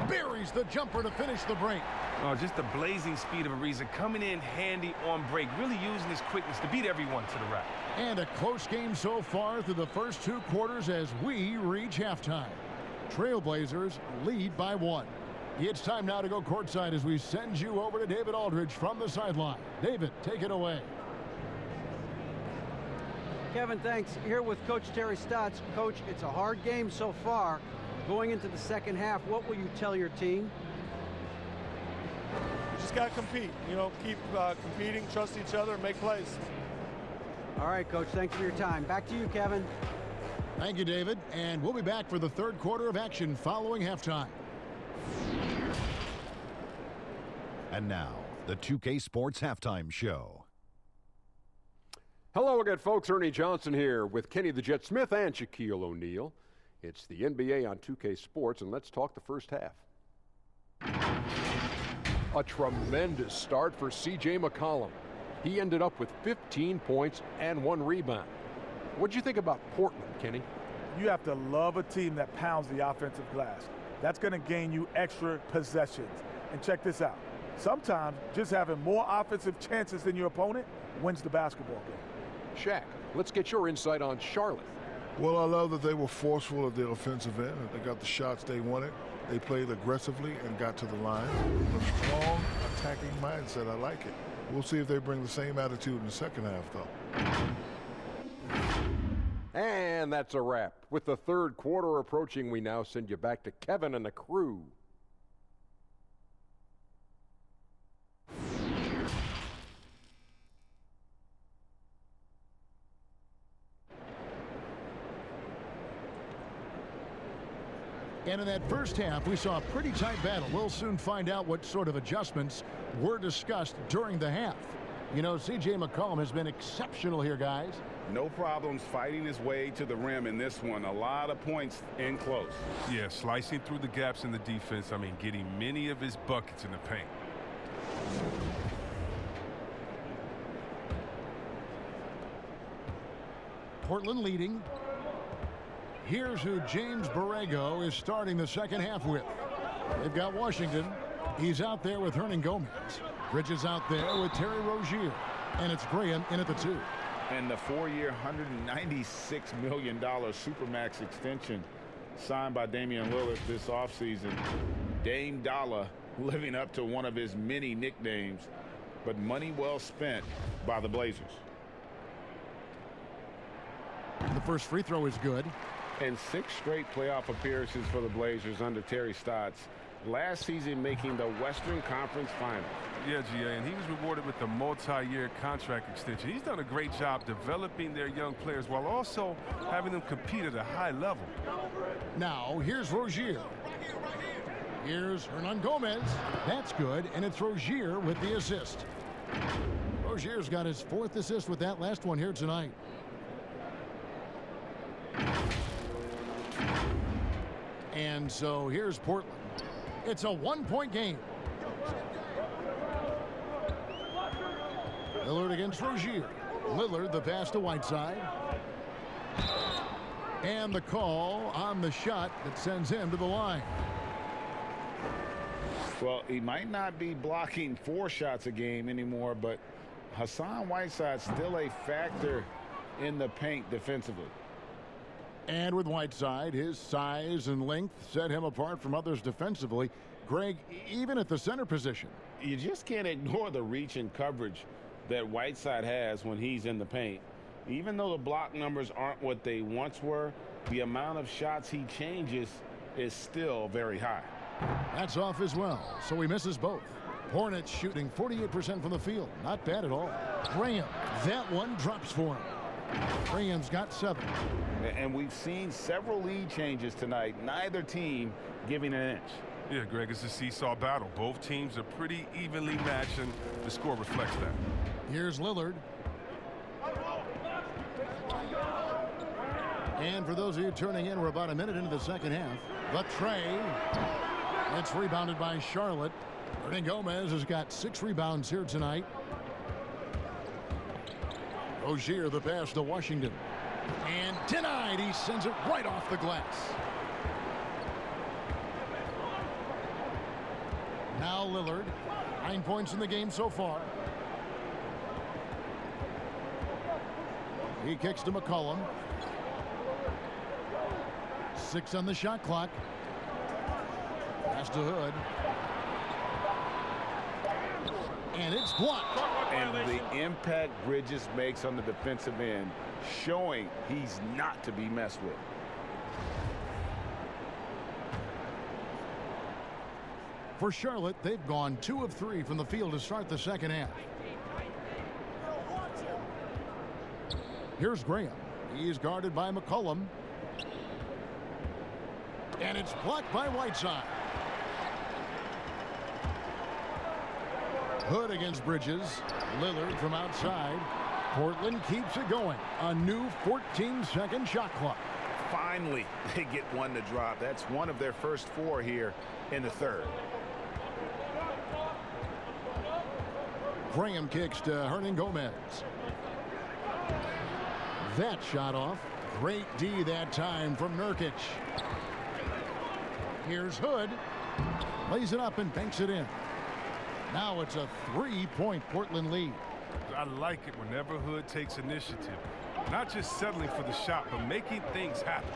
S1: Buries the jumper to finish the break.
S8: Oh, just the blazing speed of Ariza coming in handy on break, really using his quickness to beat everyone to the rack.
S1: And a close game so far through the first 2 quarters as we reach halftime. Trailblazers lead by 1. It's time now to go courtside as we send you over to David Aldridge from the sideline. David, take it away.
S3: Kevin, thanks. Here with Coach Terry Stotts. Coach, it's a hard game so far. Going into the second half, what will you tell your team?
S5: You just got to compete. You know, keep competing, trust each other, and make plays.
S3: All right, Coach, thanks for your time. Back to you, Kevin.
S1: Thank you, David. And we'll be back for the third quarter of action following halftime.
S9: And now, the 2K Sports Halftime Show.
S10: Hello again, folks. Ernie Johnson here with Kenny the Jet Smith and Shaquille O'Neal. It's the NBA on 2K Sports, and let's talk the first half. A tremendous start for C.J. McCollum. He ended up with 15 points and 1 rebound. What'd you think about Portland, Kenny?
S11: You have to love a team that pounds the offensive glass. That's going to gain you extra possessions. And check this out. Sometimes just having more offensive chances than your opponent wins the basketball game.
S10: Shaq, let's get your insight on Charlotte.
S12: Well, I love that they were forceful at the offensive end. They got the shots they wanted. They played aggressively and got to the line. A strong attacking mindset. I like it. We'll see if they bring the same attitude in the second half, though.
S10: And that's a wrap. With the third quarter approaching, we now send you back to Kevin and the crew.
S1: And in that first half, we saw a pretty tight battle. We'll soon find out what sort of adjustments were discussed during the half. You know, C.J. McCollum has been exceptional here, guys.
S2: No problems fighting his way to the rim in this one. A lot of points in close.
S4: Yeah, slicing through the gaps in the defense. I mean, getting many of his buckets in the paint.
S1: Portland leading. Here's who James Borrego is starting the second half with. They've got Washington. He's out there with Hernan Gomez. Bridges out there with Terry Rozier. And it's Graham in at the 2.
S2: And the 4-year, $196 million Supermax extension signed by Damian Lillard this offseason. Dame Dollar living up to one of his many nicknames, but money well spent by the Blazers.
S1: The first free throw is good.
S2: And 6 straight playoff appearances for the Blazers under Terry Stotts. Last season making the Western Conference Finals.
S4: Yeah, GA, and he was rewarded with a multi-year contract extension. He's done a great job developing their young players while also having them compete at a high level.
S1: Now, here's Rozier. Here's Hernan Gomez. That's good, and it's Rozier with the assist. Rozier's got his 4th assist with that last one here tonight. And so here's Portland. It's a 1-point game. Lillard against Rozier. Lillard the pass to Whiteside. And the call on the shot that sends him to the line.
S2: Well, he might not be blocking 4 shots a game anymore, but Hassan Whiteside's still a factor in the paint defensively.
S1: And with Whiteside, his size and length set him apart from others defensively. Greg, even at the center position.
S2: You just can't ignore the reach and coverage that Whiteside has when he's in the paint. Even though the block numbers aren't what they once were, the amount of shots he changes is still very high.
S1: That's off as well, so he misses both. Hornets shooting 48% from the field. Not bad at all. Graham, that one drops for him. Graham's got 7.
S2: And we've seen several lead changes tonight. Neither team giving an inch.
S4: Yeah, Greg, it's a seesaw battle. Both teams are pretty evenly matched, and the score reflects that.
S1: Here's Lillard. And for those of you turning in, we're about a minute into the second half. The tray. It's rebounded by Charlotte. Hernan Gomez has got 6 rebounds here tonight. Rozier the pass to Washington. And denied. He sends it right off the glass. Now Lillard. 9 points in the game so far. He kicks to McCollum. 6 on the shot clock. Pass to Hood. And it's blocked.
S2: And the impact Bridges makes on the defensive end, showing he's not to be messed with.
S1: For Charlotte, they've gone 2 of 3 from the field to start the second half. Here's Graham. He's guarded by McCollum. And it's blocked by Whiteside. Hood against Bridges. Lillard from outside. Portland keeps it going. A new 14-second shot clock.
S7: Finally, they get one to drop. That's one of their first 4 here in the third.
S1: Graham kicks to Hernangomez. That shot off. Great D that time from Nurkic. Here's Hood. Lays it up and banks it in. Now it's a 3-point Portland lead.
S4: I like it whenever Hood takes initiative. Not just settling for the shot, but making things happen.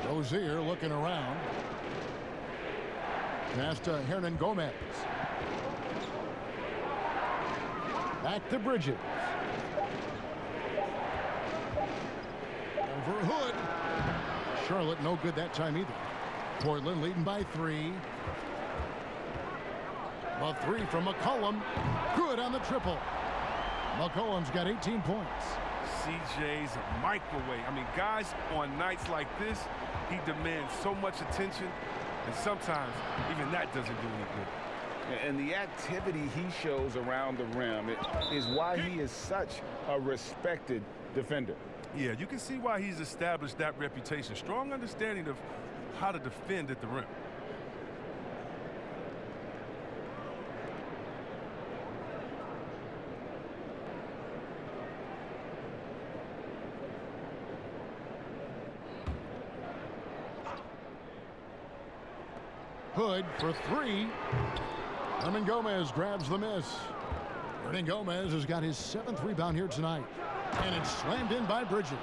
S1: Rozier looking around. Pass to Hernangomez. Back to Bridges. Over Hood. Charlotte no good that time either. Portland leading by 3. A 3 from McCollum. Good on the triple. McCollum's got 18 points.
S4: CJ's a microwave. I mean, guys on nights like this, he demands so much attention, and sometimes even that doesn't do any good.
S7: And the activity he shows around the rim is why he is such a respected defender.
S4: Yeah, you can see why he's established that reputation. Strong understanding of how to defend at the rim.
S1: Hood for 3. Hernangomez grabs the miss. Hernangomez has got his 7th rebound here tonight. And it's slammed in by Bridges.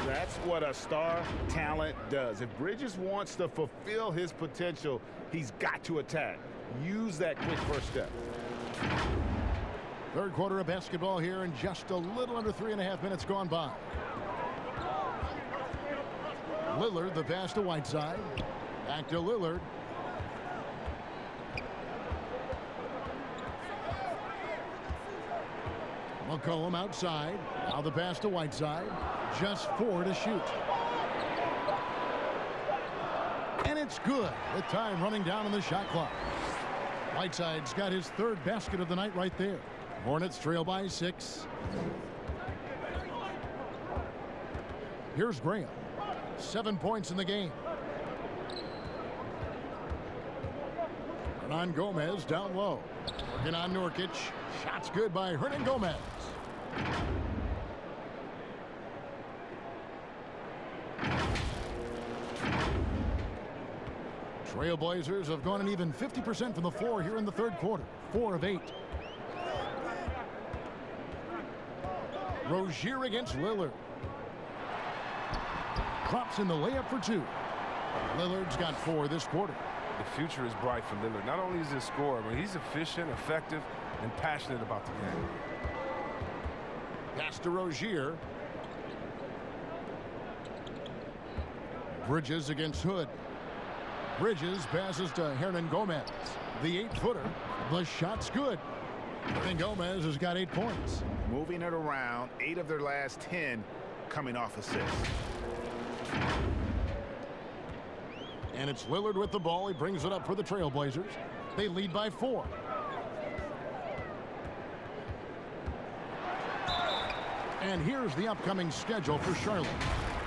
S7: That's what a star talent does. If Bridges wants to fulfill his potential, he's got to attack. Use that quick first step.
S1: Third quarter of basketball here, and just a little under 3.5 minutes gone by. Lillard, the pass to Whiteside. Back to Lillard. McCollum outside. Now the pass to Whiteside. Just 4 to shoot. And it's good with time running down on the shot clock. Whiteside's got his 3rd basket of the night right there. Hornets trail by 6. Here's Graham. 7 points in the game. Hernangomez down low. Working on Nurkic. Shots good by Hernangomez. Trailblazers have gone an even 50% from the floor here in the third quarter. 4 of 8. Rozier against Lillard. Drops in the layup for 2. Lillard's got 4 this quarter.
S4: The future is bright for Lillard. Not only is he a scorer, but he's efficient, effective, and passionate about the game.
S1: Pass to Rozier. Bridges against Hood. Bridges passes to Hernangomez. The 8-footer. The shot's good. Hernangomez has got 8 points.
S7: Moving it around, 8 of their last 10 coming off assists.
S1: And it's Lillard with the ball. He brings it up for the Trailblazers. They lead by 4. And here's the upcoming schedule for Charlotte.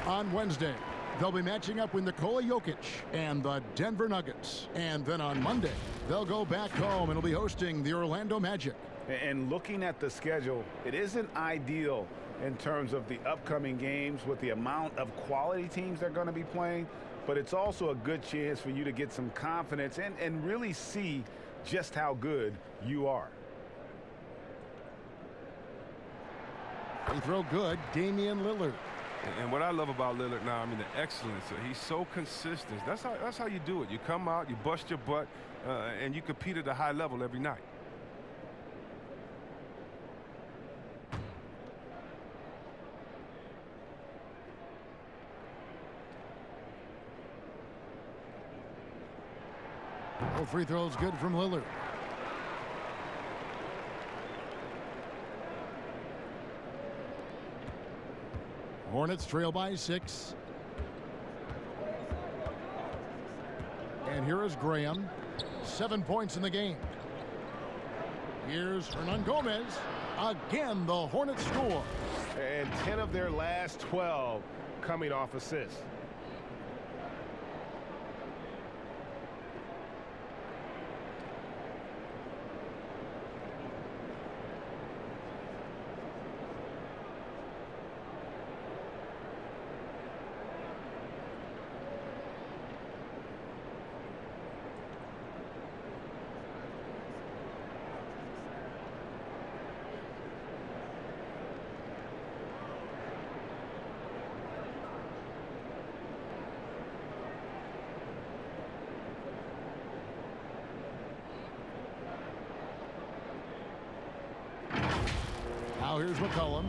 S1: On Wednesday, they'll be matching up with Nikola Jokic and the Denver Nuggets. And then on Monday, they'll go back home and will be hosting the Orlando Magic.
S7: And looking at the schedule, it isn't ideal in terms of the upcoming games with the amount of quality teams they're going to be playing, but it's also a good chance for you to get some confidence and really see just how good you are.
S1: Free throw good, Damian Lillard.
S4: And what I love about Lillard now, I mean, the excellence. He's so consistent. That's how you do it. You come out, you bust your butt, and you compete at a high level every night.
S1: Free throws good from Lillard. Hornets trail by 6. And here is Graham. 7 points in the game. Here's Hernangomez. Again, the Hornets score.
S2: And 10 of their last 12 coming off assists.
S1: Now here's McCollum.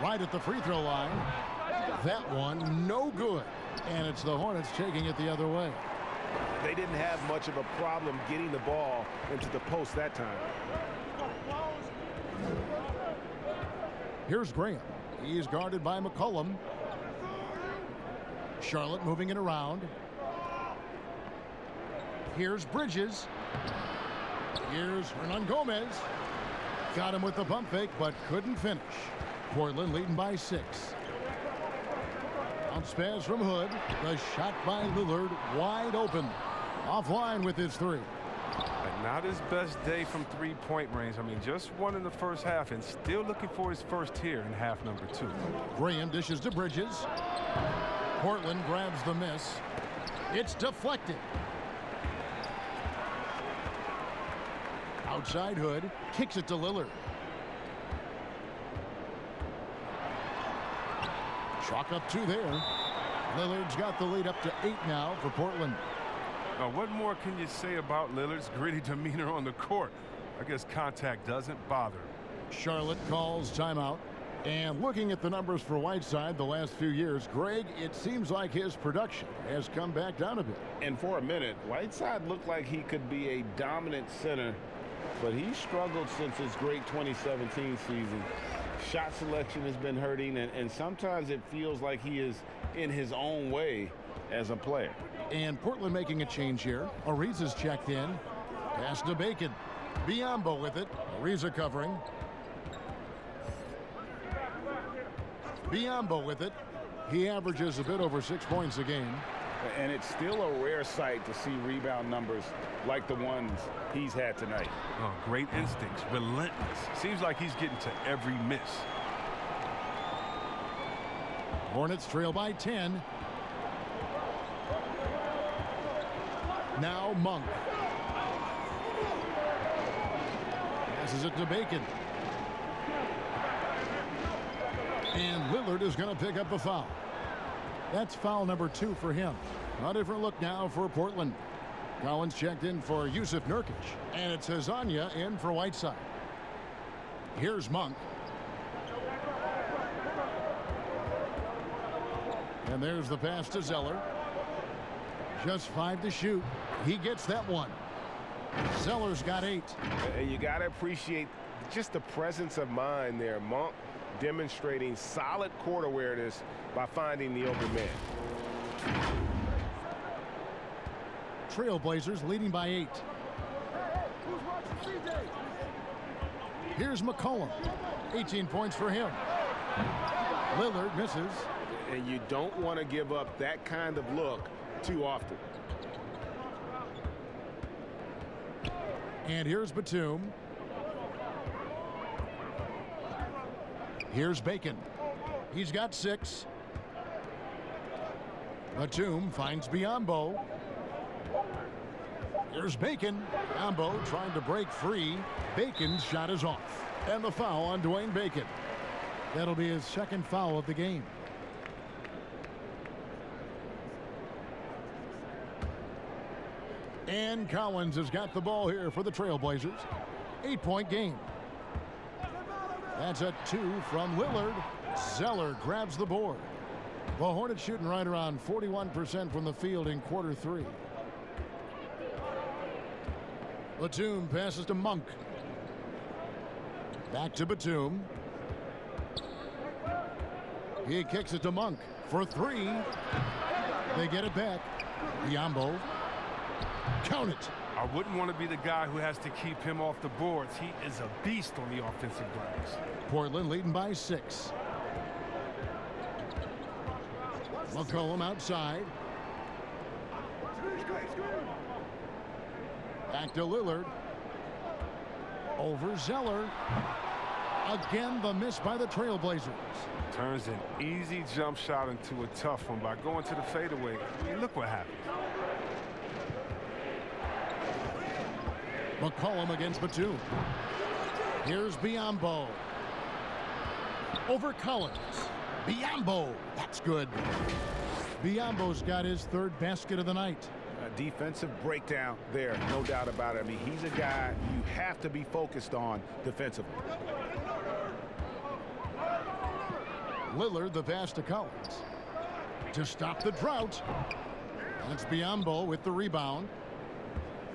S1: Right at the free throw line. That one no good. And it's the Hornets taking it the other way.
S2: They didn't have much of a problem getting the ball into the post that time.
S1: Here's Graham. He's guarded by McCollum. Charlotte moving it around. Here's Bridges. Here's Hernangomez. Got him with the pump fake, but couldn't finish. Portland leading by 6. Bounce pass from Hood. The shot by Lillard wide open. Offline with his 3.
S4: Not his best day from three-point range. I mean, just one in the first half and still looking for his first here in half number 2.
S1: Graham dishes to Bridges. Portland grabs the miss. It's deflected. Outside Hood. Kicks it to Lillard. Chalk up 2 there. Lillard's got the lead up to 8 now for Portland.
S4: Now, what more can you say about Lillard's gritty demeanor on the court? I guess contact doesn't bother him.
S1: Charlotte calls timeout. And looking at the numbers for Whiteside the last few years, Greg, it seems like his production has come back down a bit.
S2: And for a minute, Whiteside looked like he could be a dominant center, but he struggled since his great 2017 season. Shot selection has been hurting, and sometimes it feels like he is in his own way as a player.
S1: And Portland making a change here. Ariza's checked in. Pass to Bacon. Biombo with it. Ariza covering. Biombo with it. He averages a bit over 6 points a game.
S2: And it's still a rare sight to see rebound numbers like the ones he's had tonight.
S4: Oh, great instincts, relentless. Seems like he's getting to every miss.
S1: Hornets trail by 10. Now Monk. Passes it to Bacon. And Lillard is going to pick up the foul. That's foul number 2 for him. A different look now for Portland. Collins checked in for Yusuf Nurkic. And it's Hezonja in for Whiteside. Here's Monk. And there's the pass to Zeller. Just 5 to shoot. He gets that one. Zeller's got 8.
S2: And you got to appreciate just the presence of mind there. Monk demonstrating solid court awareness by finding the open man.
S1: Trailblazers leading by 8. Here's McCollum. 18 points for him. Lillard misses.
S2: And you don't want to give up that kind of look too often.
S1: And here's Batum. Here's Bacon. He's got 6. Batum finds Biombo. Here's Bacon. Biombo trying to break free. Bacon's shot is off. And the foul on Dwayne Bacon. That'll be his 2nd foul of the game. And Collins has got the ball here for the Trailblazers. 8-point game. That's a 2 from Lillard. Zeller grabs the board. The Hornets shooting right around 41% from the field in quarter 3. Batum passes to Monk. Back to Batum. He kicks it to Monk for 3. They get it back. Biombo. Count it.
S4: I wouldn't want to be the guy who has to keep him off the boards. He is a beast on the offensive glass.
S1: Portland leading by 6. McCollum outside. Back to Lillard. Over Zeller. Again, the miss by the Trailblazers.
S4: Turns an easy jump shot into a tough one by going to the fadeaway. I mean, look what happened.
S1: McCollum against Batum. Here's Biombo. Over Collins. Biombo. That's good. Biombo's got his 3rd basket of the night.
S7: A defensive breakdown there, no doubt about it. I mean, he's a guy you have to be focused on defensively.
S1: Lillard the pass to Collins. To stop the drought. That's Biombo with the rebound.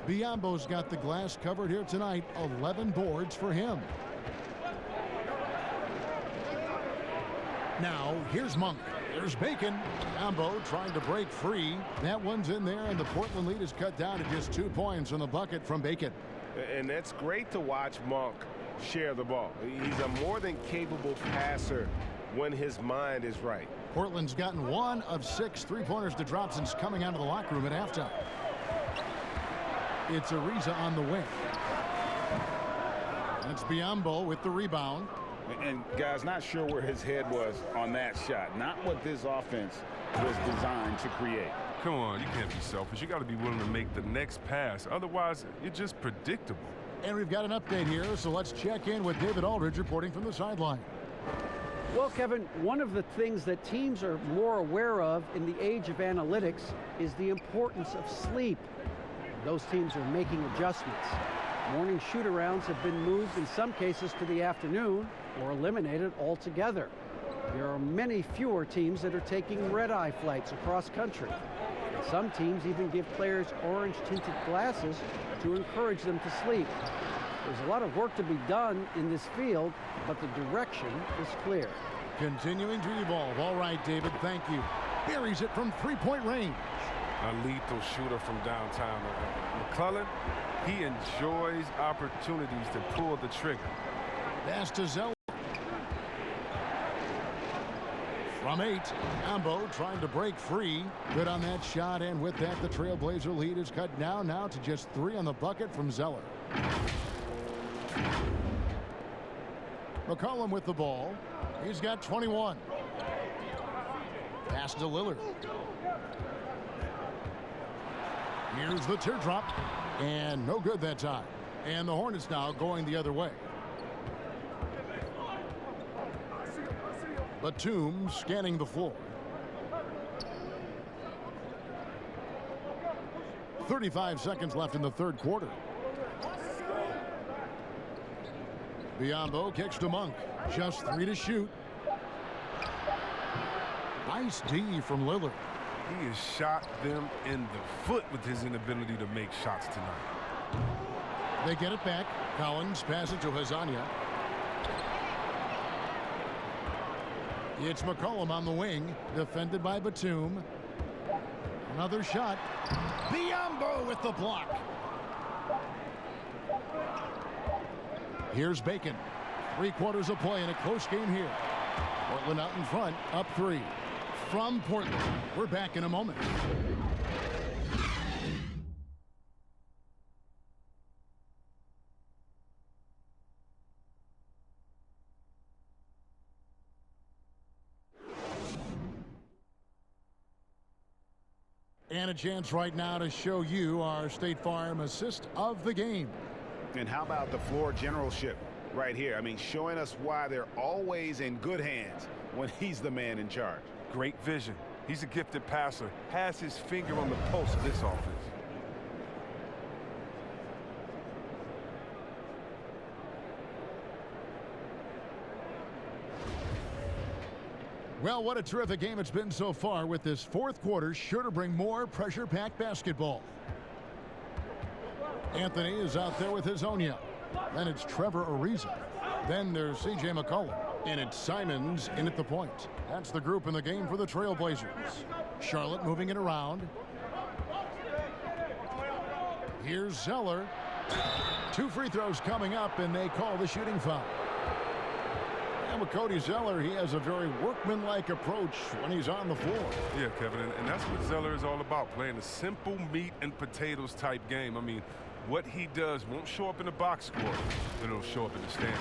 S1: Biombo's got the glass covered here tonight. 11 boards for him. Now, here's Monk. There's Bacon. Biombo trying to break free. That one's in there, and the Portland lead is cut down to just 2 points on the bucket from Bacon.
S2: And it's great to watch Monk share the ball. He's a more than capable passer when his mind is right.
S1: Portland's gotten 1 of 6 3-pointers to drop since coming out of the locker room at halftime. It's Ariza on the wing. That's Biombo with the rebound.
S7: And guys, not sure where his head was on that shot. Not what this offense was designed to create.
S4: Come on, you can't be selfish. You got to be willing to make the next pass. Otherwise, you're just predictable.
S1: And we've got an update here, so let's check in with David Aldridge reporting from the sideline.
S3: Well, Kevin, one of the things that teams are more aware of in the age of analytics is the importance of sleep. Those teams are making adjustments. Morning shoot-arounds have been moved in some cases to the afternoon or eliminated altogether. There are many fewer teams that are taking red-eye flights across country. And some teams even give players orange-tinted glasses to encourage them to sleep. There's a lot of work to be done in this field, but the direction is clear.
S1: Continuing to evolve. All right, David, thank you. Buries it from 3-point range.
S4: A lethal shooter from downtown. McClellan, he enjoys opportunities to pull the trigger.
S1: Pass to Zeller. From 8, Ambo trying to break free. Good on that shot, and with that, the Trailblazer lead is cut down now to just 3 on the bucket from Zeller. McCollum with the ball. He's got 21. Pass to Lillard. Here's the teardrop, and no good that time. And the Hornets now going the other way. Batum scanning the floor. 35 seconds left in the 3rd quarter. Biombo kicks to Monk. Just 3 to shoot. Nice D from Lillard.
S4: He has shot them in the foot with his inability to make shots tonight.
S1: They get it back. Collins passes to Hazania. It's McCollum on the wing, defended by Batum. Another shot. Biombo with the block. Here's Bacon. 3 quarters of play in a close game here. Portland out in front, up 3. From Portland, we're back in a moment. And a chance right now to show you our State Farm assist of the game.
S7: And how about the floor generalship right here? I mean, showing us why they're always in good hands when he's the man in charge.
S4: Great vision. He's a gifted passer. Has his finger on the pulse of this offense.
S1: Well, what a terrific game it's been so far, with this fourth quarter sure to bring more pressure-packed basketball. Anthony is out there with his Onya. Then it's Trevor Ariza. Then there's C.J. McCollum. And it's Simons in at the point. That's the group in the game for the Trailblazers. Charlotte moving it around. Here's Zeller. 2 free throws coming up, and they call the shooting foul. And with Cody Zeller, he has a very workmanlike approach when he's on the floor.
S4: Yeah, Kevin, and that's what Zeller is all about, playing a simple meat and potatoes type game. I mean, what he does won't show up in the box score, but it'll show up in the standings.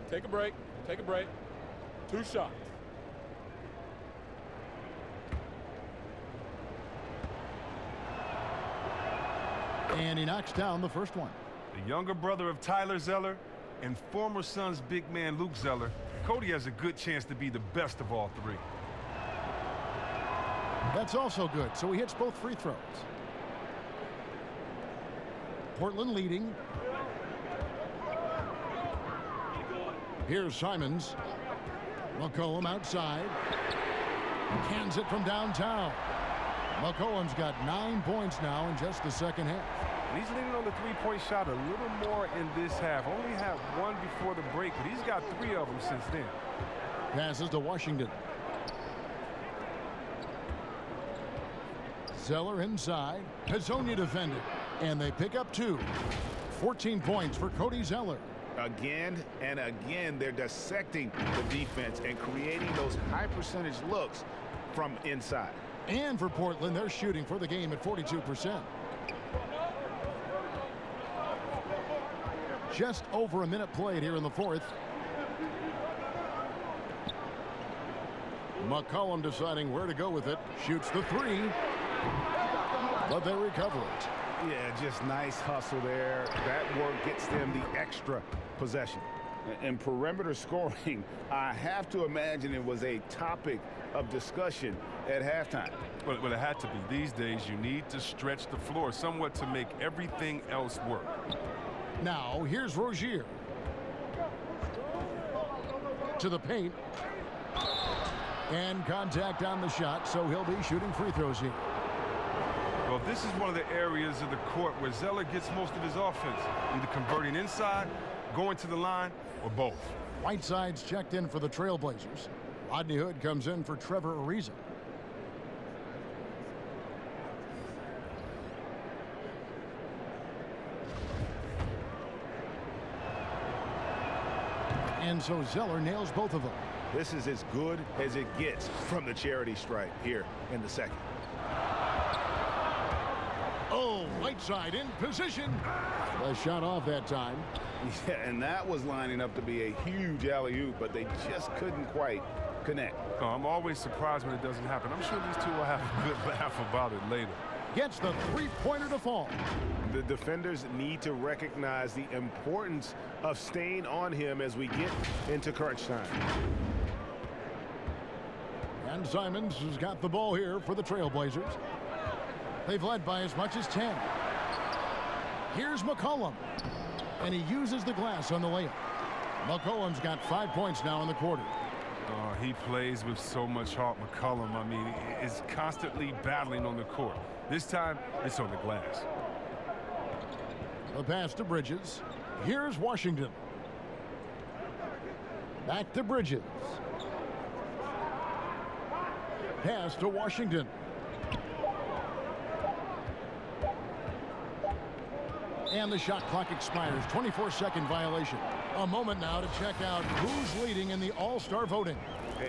S5: Take a break. Take a break. 2 shots.
S1: And he knocks down the first one.
S8: The younger brother of Tyler Zeller and former Suns big man Luke Zeller, Cody has a good chance to be the best of all 3.
S1: That's also good, so he hits both free throws. Portland leading. Here's Simons. McCollum outside. Cans it from downtown. McCollum's got 9 points now in just the second half.
S4: And he's leaning on the three-point shot a little more in this half. Only had 1 before the break, but he's got 3 of them since then.
S1: Passes to Washington. Zeller inside. Hezonja defended. And they pick up 2. 14 points for Cody Zeller.
S7: Again and again, they're dissecting the defense and creating those high percentage looks from inside.
S1: And for Portland, they're shooting for the game at 42%. Just over a minute played here in the fourth. McCollum deciding where to go with it. Shoots the 3. But they recover it.
S7: Yeah, just nice hustle there. That work gets them the extra possession. And perimeter scoring, I have to imagine it was a topic of discussion at halftime.
S4: Well, it had to be. These days, you need to stretch the floor somewhat to make everything else work.
S1: Now, here's Rozier. To the paint. And contact on the shot, so he'll be shooting free throws here.
S4: Well, this is one of the areas of the court where Zeller gets most of his offense, either converting inside, going to the line, or both.
S1: Whiteside's checked in for the Trailblazers. Rodney Hood comes in for Trevor Ariza. And so Zeller nails both of them.
S7: This is as good as it gets from the charity stripe here in the second.
S1: Oh, Whiteside in position. A shot off that time.
S7: Yeah, and that was lining up to be a huge alley-oop, but they just couldn't quite connect.
S4: Oh, I'm always surprised when it doesn't happen. I'm sure these two will have a good laugh about it later.
S1: Gets the three-pointer to fall.
S7: The defenders need to recognize the importance of staying on him as we get into crunch time.
S1: And Simons has got the ball here for the Trailblazers. They've led by as much as 10. Here's McCollum. And he uses the glass on the layup. McCollum's got 5 points now in the quarter.
S4: Oh, he plays with so much heart, McCollum. I mean, is constantly battling on the court. This time, it's on the glass.
S1: The pass to Bridges. Here's Washington. Back to Bridges. Pass to Washington. And the shot clock expires. 24-second violation. A moment now to check out who's leading in the All-Star voting.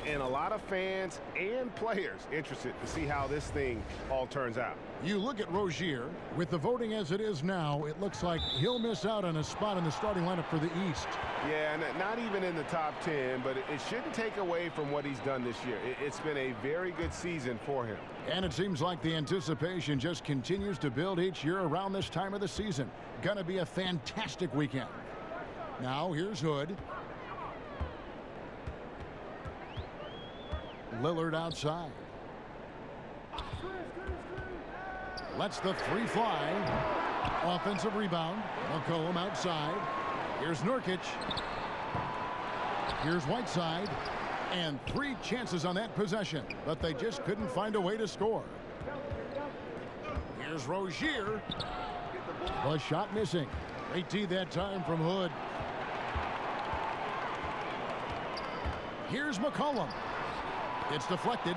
S7: And a lot of fans and players interested to see how this thing all turns out.
S1: You look at Rozier. With the voting as it is now, it looks like he'll miss out on a spot in the starting lineup for the East.
S7: Yeah, not even in the top 10, but it shouldn't take away from what he's done this year. It's been a very good season for him.
S1: And it seems like the anticipation just continues to build each year around this time of the season. Gonna be a fantastic weekend. Now, here's Hood. Lillard outside. Lets the three fly. Offensive rebound. McCollum outside. Here's Nurkic. Here's Whiteside. And 3 chances on that possession, but they just couldn't find a way to score. Here's Rozier. The shot missing. 18 that time from Hood. Here's McCollum. It's deflected.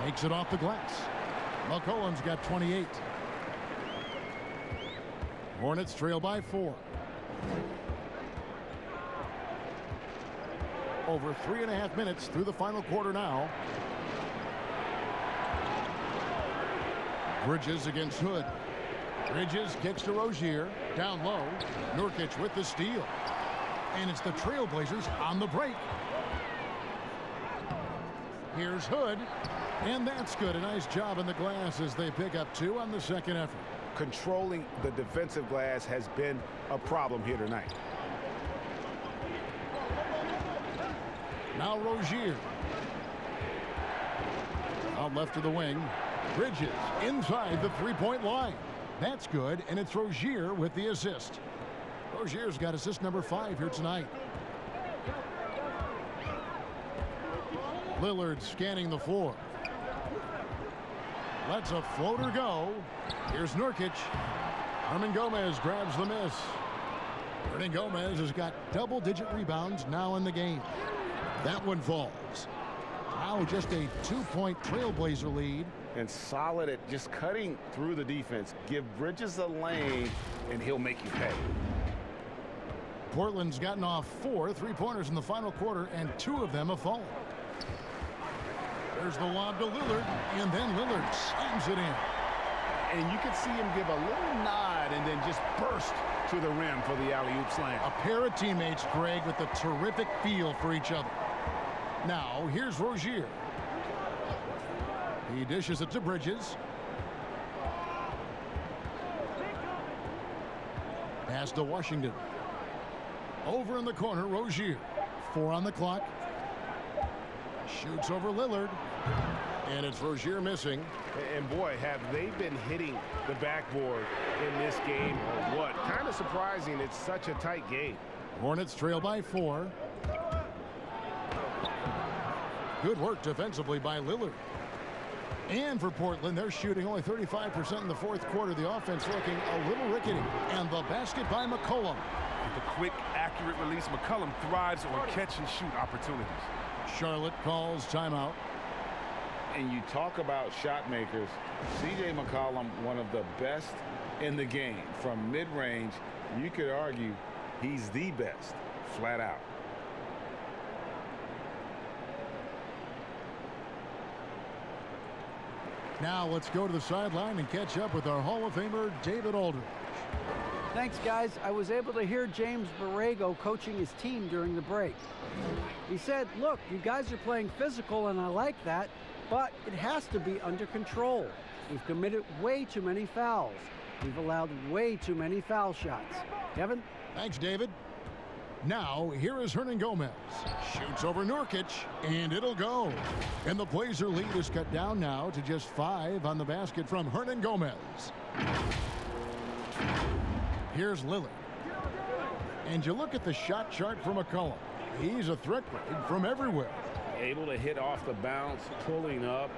S1: Makes it off the glass. McCollum's got 28. Hornets trail by 4. Over 3.5 minutes through the final quarter now. Bridges against Hood. Bridges kicks to Rozier. Down low. Nurkic with the steal. And it's the Trailblazers on the break. Here's Hood. And that's good. A nice job in the glass as they pick up 2 on the second effort.
S7: Controlling the defensive glass has been a problem here tonight.
S1: Now Rozier. Out left to the wing. Bridges inside the three-point line. That's good, and it's Rozier with the assist. Rozier's got assist number 5 here tonight. Lillard scanning the floor. Lets a floater go. Here's Nurkic. Gomez grabs the miss. Gomez has got double-digit rebounds now in the game. That one falls. Now just a 2-point Trailblazer lead.
S7: And solid at just cutting through the defense. Give Bridges a lane, and he'll make you pay.
S1: Portland's gotten off 4 three-pointers in the final quarter, and 2 of them have fallen. There's the lob to Lillard, and then Lillard slams it in.
S7: And you can see him give a little nod and then just burst to the rim for the alley-oop slam.
S1: A pair of teammates, Greg, with a terrific feel for each other. Now, here's Rozier. He dishes it to Bridges. Pass to Washington. Over in the corner, Rozier. 4 on the clock. Shoots over Lillard. And it's Rozier missing.
S7: And boy, have they been hitting the backboard in this game or what? Kind of surprising. It's such a tight game.
S1: Hornets trail by 4. Good work defensively by Lillard. And for Portland, they're shooting only 35% in the fourth quarter. The offense looking a little rickety. And the basket by McCollum.
S4: With the quick, accurate release, McCollum thrives on catch-and-shoot opportunities.
S1: Charlotte calls timeout.
S7: And you talk about shot makers. C.J. McCollum, one of the best in the game. From mid-range, you could argue he's the best, flat out.
S1: Now let's go to the sideline and catch up with our Hall of Famer, David Aldridge.
S3: Thanks, guys. I was able to hear James Borrego coaching his team during the break. He said, look, you guys are playing physical, and I like that, but it has to be under control. We've committed way too many fouls. We've allowed way too many foul shots. Kevin?
S1: Thanks, David. Now, here is Gomez. Shoots over Nurkic, and it'll go. And the Blazer lead is cut down now to just 5 on the basket from Gomez. Here's Lillard. And you look at the shot chart for McCollum. He's a threat from everywhere.
S2: Able to hit off the bounce, pulling up.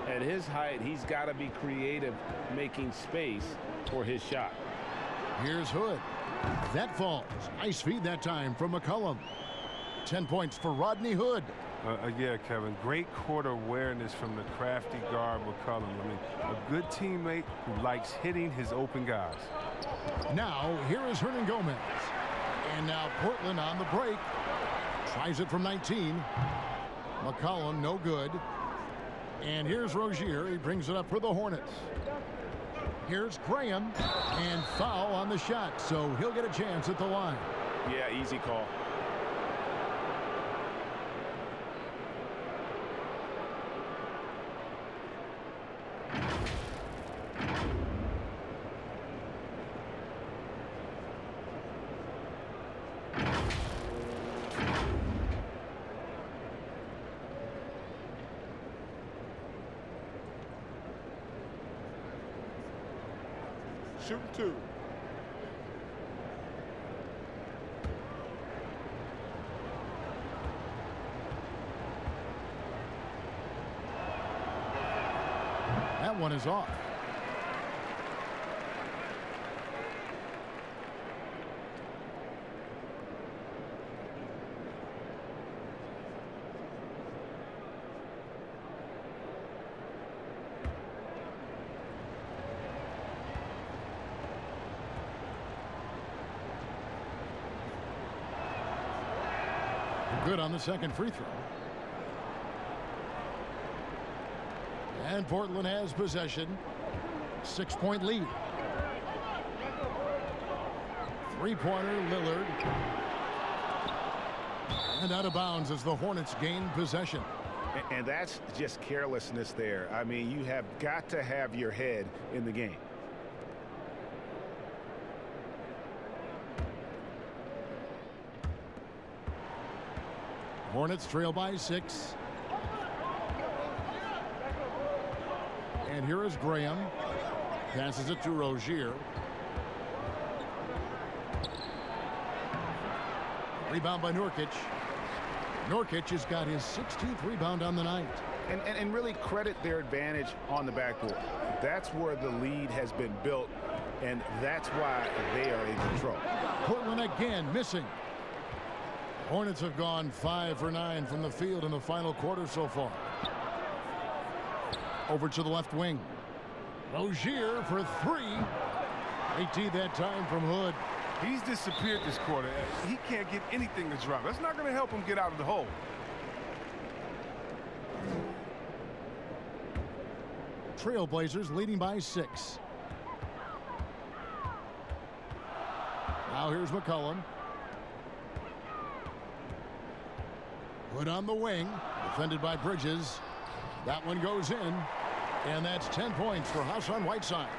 S2: At his height, he's got to be creative, making space for his shot.
S1: Here's Hood. That falls. Nice feed that time from McCollum. 10 points for Rodney Hood.
S4: Yeah, Kevin. Great court awareness from the crafty guard McCollum. I mean, a good teammate who likes hitting his open guys.
S1: Now, here is Gomez. And now Portland on the break. Tries it from 19. McCollum, no good. And here's Rozier. He brings it up for the Hornets. Here's Graham. And foul on the shot, so he'll get a chance at the line.
S7: Yeah, easy call.
S5: shooting 2.
S1: That one is off. Good on the second free throw. And Portland has possession. 6-point lead. Three-pointer, Lillard. And out of bounds as the Hornets gain possession.
S7: And that's just carelessness there. I mean, you have got to have your head in the game.
S1: Hornets trail by 6. And here is Graham. Passes it to Rozier. Rebound by Nurkic. Nurkic has got his 16th rebound on the night.
S7: And really credit their advantage on the backboard. That's where the lead has been built, and that's why they are in control.
S1: Portland again missing. Hornets have gone 5 for 9 from the field in the final quarter so far. Over to the left wing. Rozier for 3. 18 that time from Hood.
S8: He's disappeared this quarter. He can't get anything to drop. That's not going to help him get out of the hole.
S1: Trailblazers leading by 6. Now here's McCollum. Hood on the wing. Defended by Bridges. That one goes in. And that's 10 points for Hassan Whiteside.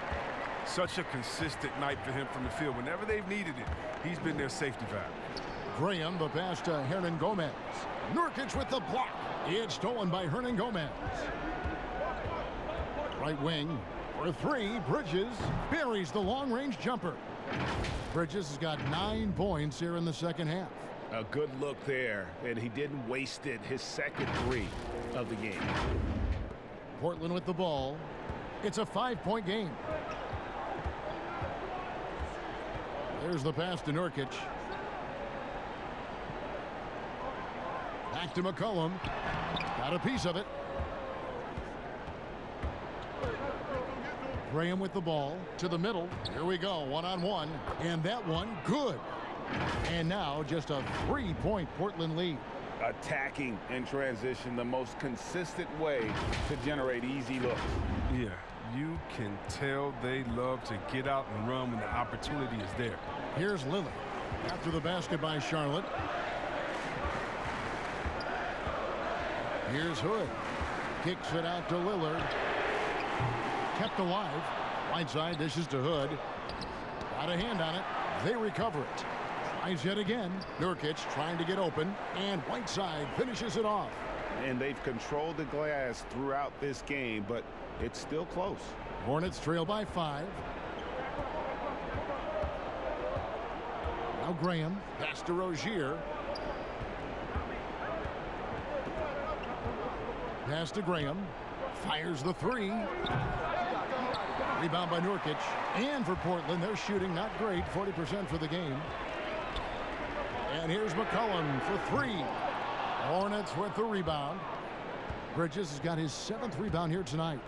S8: Such a consistent night for him from the field. Whenever they've needed it, he's been their safety valve.
S1: Graham, the pass to Hernan Gomez. Nurkic with the block. It's stolen by Hernan Gomez. Right wing for 3. Bridges buries the long-range jumper. Bridges has got 9 points here in the second half.
S7: A good look there, and he didn't waste it. His second 3 of the game.
S1: Portland with the ball. It's a 5-point game. There's the pass to Nurkic. Back to McCollum. Got a piece of it. Graham with the ball to the middle. Here we go, one-on-one. And that one, good. And now just a 3-point Portland lead.
S7: Attacking in transition, the most consistent way to generate easy looks.
S8: Yeah, you can tell they love to get out and run when the opportunity is there.
S1: Here's Lillard. After the basket by Charlotte. Here's Hood. Kicks it out to Lillard. Kept alive. Whiteside dishes to Hood. Got a hand on it. They recover it. Tries yet again. Nurkic trying to get open. And Whiteside finishes it off.
S7: And they've controlled the glass throughout this game, but it's still close.
S1: Hornets trail by 5. Now Graham. Pass to Rozier. Pass to Graham. Fires the 3. Rebound by Nurkic. And for Portland, they're shooting not great. 40% for the game. And here's McCollum for 3. Hornets with the rebound. Bridges has got his 7th rebound here tonight.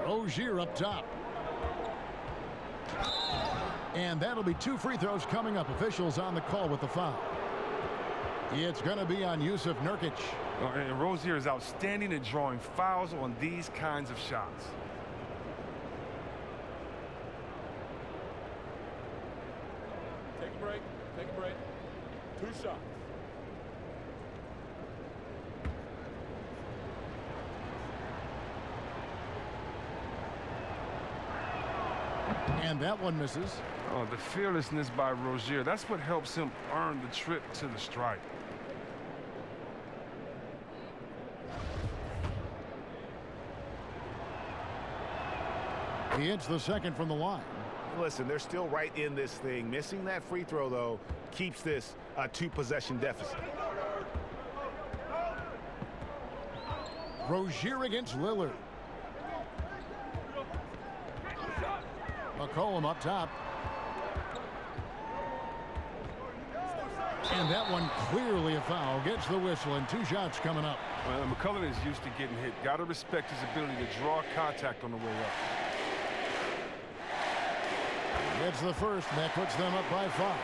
S1: Rozier up top. And that'll be 2 free throws coming up. Officials on the call with the foul. It's going to be on Yusuf Nurkic.
S8: And Rozier is outstanding at drawing fouls on these kinds of shots.
S5: Take a break. Take a break. 2 shots.
S1: And that one misses.
S8: Oh, the fearlessness by Rozier. That's what helps him earn the trip to the stripe.
S1: He hits the second from the line.
S7: Listen, they're still right in this thing. Missing that free throw, though, keeps this a 2-possession deficit.
S1: Rozier against Lillard. McCollum up top. And that one clearly a foul. Gets the whistle and 2 shots coming up.
S4: Well, McCullough is used to getting hit. Got to respect his ability to draw contact on the way up.
S1: Gets the first, and that puts them up by 5.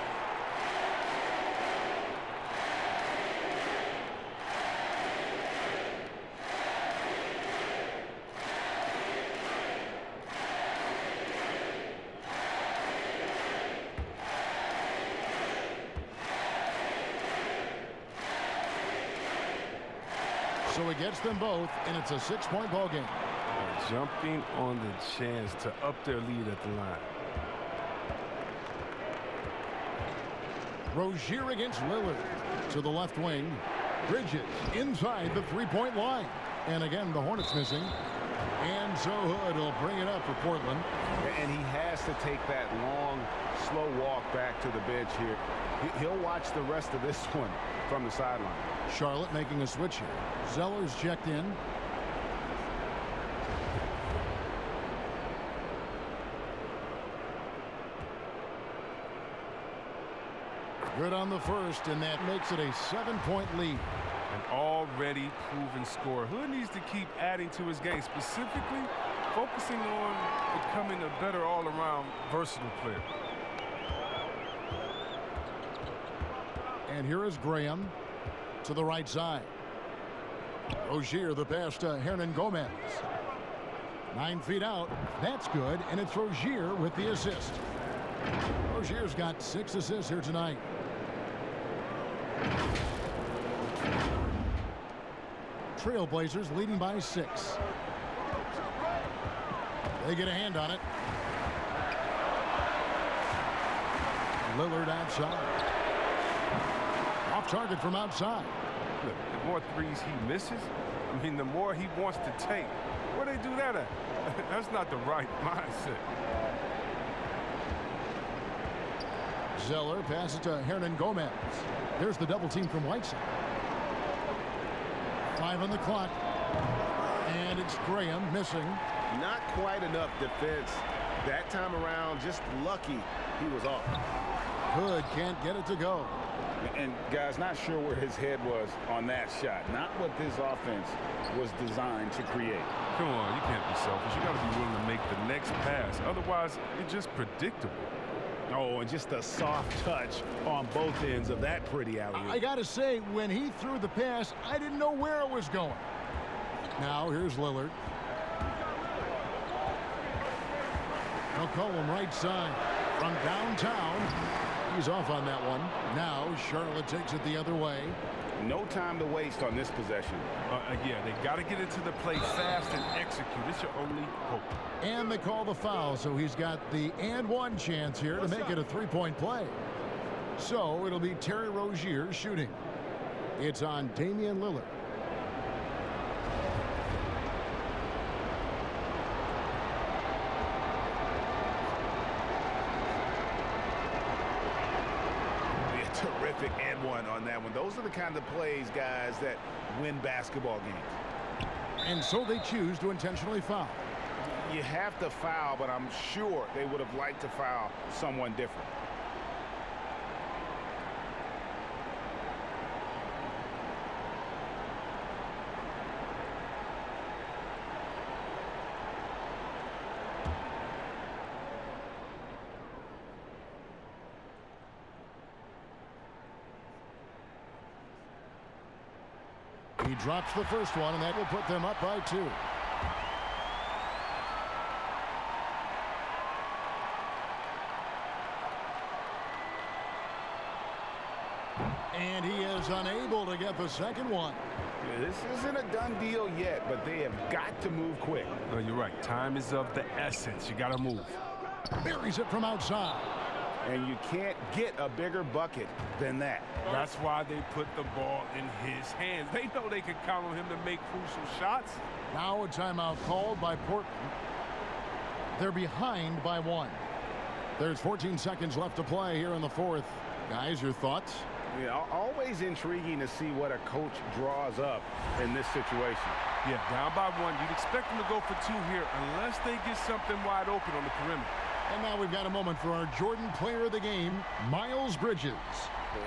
S1: So he gets them both, and it's a 6-point ball game.
S4: Jumping on the chance to up their lead at the line.
S1: Rozier against Lillard. To the left wing. Bridges inside the 3-point line. And again, the Hornets missing. And so Hood will bring it up for Portland.
S7: And he has to take that long, slow walk back to the bench here. He'll watch the rest of this one from the sideline.
S1: Charlotte making a switch here. Zeller's checked in. Good on the first, and that makes it a 7-point lead.
S4: An already proven scorer. Hood needs to keep adding to his game, specifically focusing on becoming a better all-around versatile player.
S1: And here is Graham to the right side. Rozier, the pass to Hernan Gomez. 9 feet out. That's good, and it's Rozier with the assist. Rozier's got 6 assists here tonight. Trailblazers leading by 6. They get a hand on it. Lillard outside. Off target from outside.
S4: Look, the more threes he misses, I mean, the more he wants to take. Where they do that at? That's not the right mindset.
S1: Zeller passes to Hernan Gomez. There's the double team from Whiteside. 5 on the clock. And it's Graham missing.
S7: Not quite enough defense that time around. Just lucky he was off.
S1: Hood can't get it to go.
S7: And guys, not sure where his head was on that shot. Not what this offense was designed to create.
S4: Come on, you can't be selfish. You got to be willing to make the next pass. Otherwise, it's just predictable.
S7: Oh, and just a soft touch on both ends of that pretty alley-oop.
S1: I got to say, when he threw the pass, I didn't know where it was going. Now, here's Lillard. McCollum right side from downtown. He's off on that one. Now, Charlotte takes it the other way.
S7: No time to waste on this possession.
S4: Yeah, they got to get it to the plate fast and execute. It's your only hope.
S1: And they call the foul, so he's got the and one chance here to make it a 3-point play. So it'll be Terry Rozier shooting. It's on Damian Lillard.
S7: Terrific and one on that one. Those are the kind of plays, guys, that win basketball games.
S1: And so they choose to intentionally foul.
S7: You have to foul, but I'm sure they would have liked to foul someone different.
S1: He drops the first one, and that will put them up by 2. And he is unable to get the second one.
S7: This isn't a done deal yet, but they have got to move quick.
S4: No, you're right. Time is of the essence. You got to move.
S1: Buries it from outside.
S7: And you can't get a bigger bucket than that.
S4: That's why they put the ball in his hands. They know they can count on him to make crucial shots.
S1: Now a timeout called by Portland. They're behind by 1. There's 14 seconds left to play here in the fourth. Guys, your thoughts?
S2: Yeah, always intriguing to see what a coach draws up in this situation.
S4: Yeah, down by 1. You'd expect them to go for 2 here unless they get something wide open on the perimeter.
S1: And now we've got a moment for our Jordan player of the game, Miles Bridges.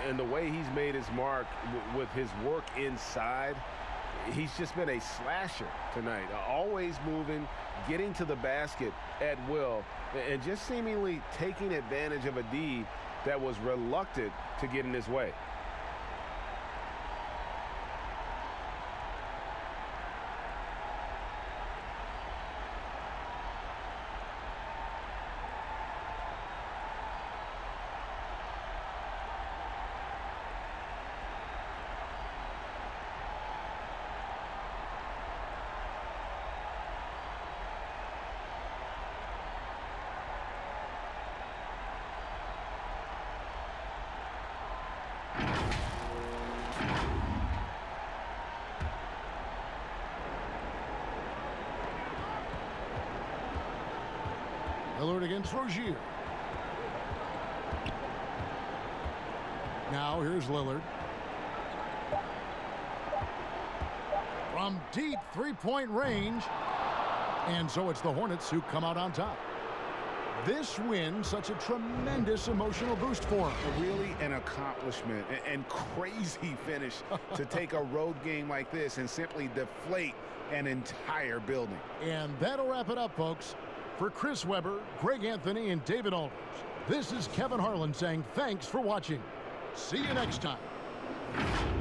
S2: And the way he's made his mark with his work inside, he's just been a slasher tonight. Always moving, getting to the basket at will, and just seemingly taking advantage of a D that was reluctant to get in his way.
S1: Lillard against Rozier. Now here's Lillard. From deep three-point range. And so it's the Hornets who come out on top. This win, such a tremendous emotional boost for them.
S2: Really an accomplishment and crazy finish to take a road game like this and simply deflate an entire building.
S1: And that'll wrap it up, folks. For Chris Webber, Greg Anthony, and David Aldridge, this is Kevin Harlan saying thanks for watching. See you next time.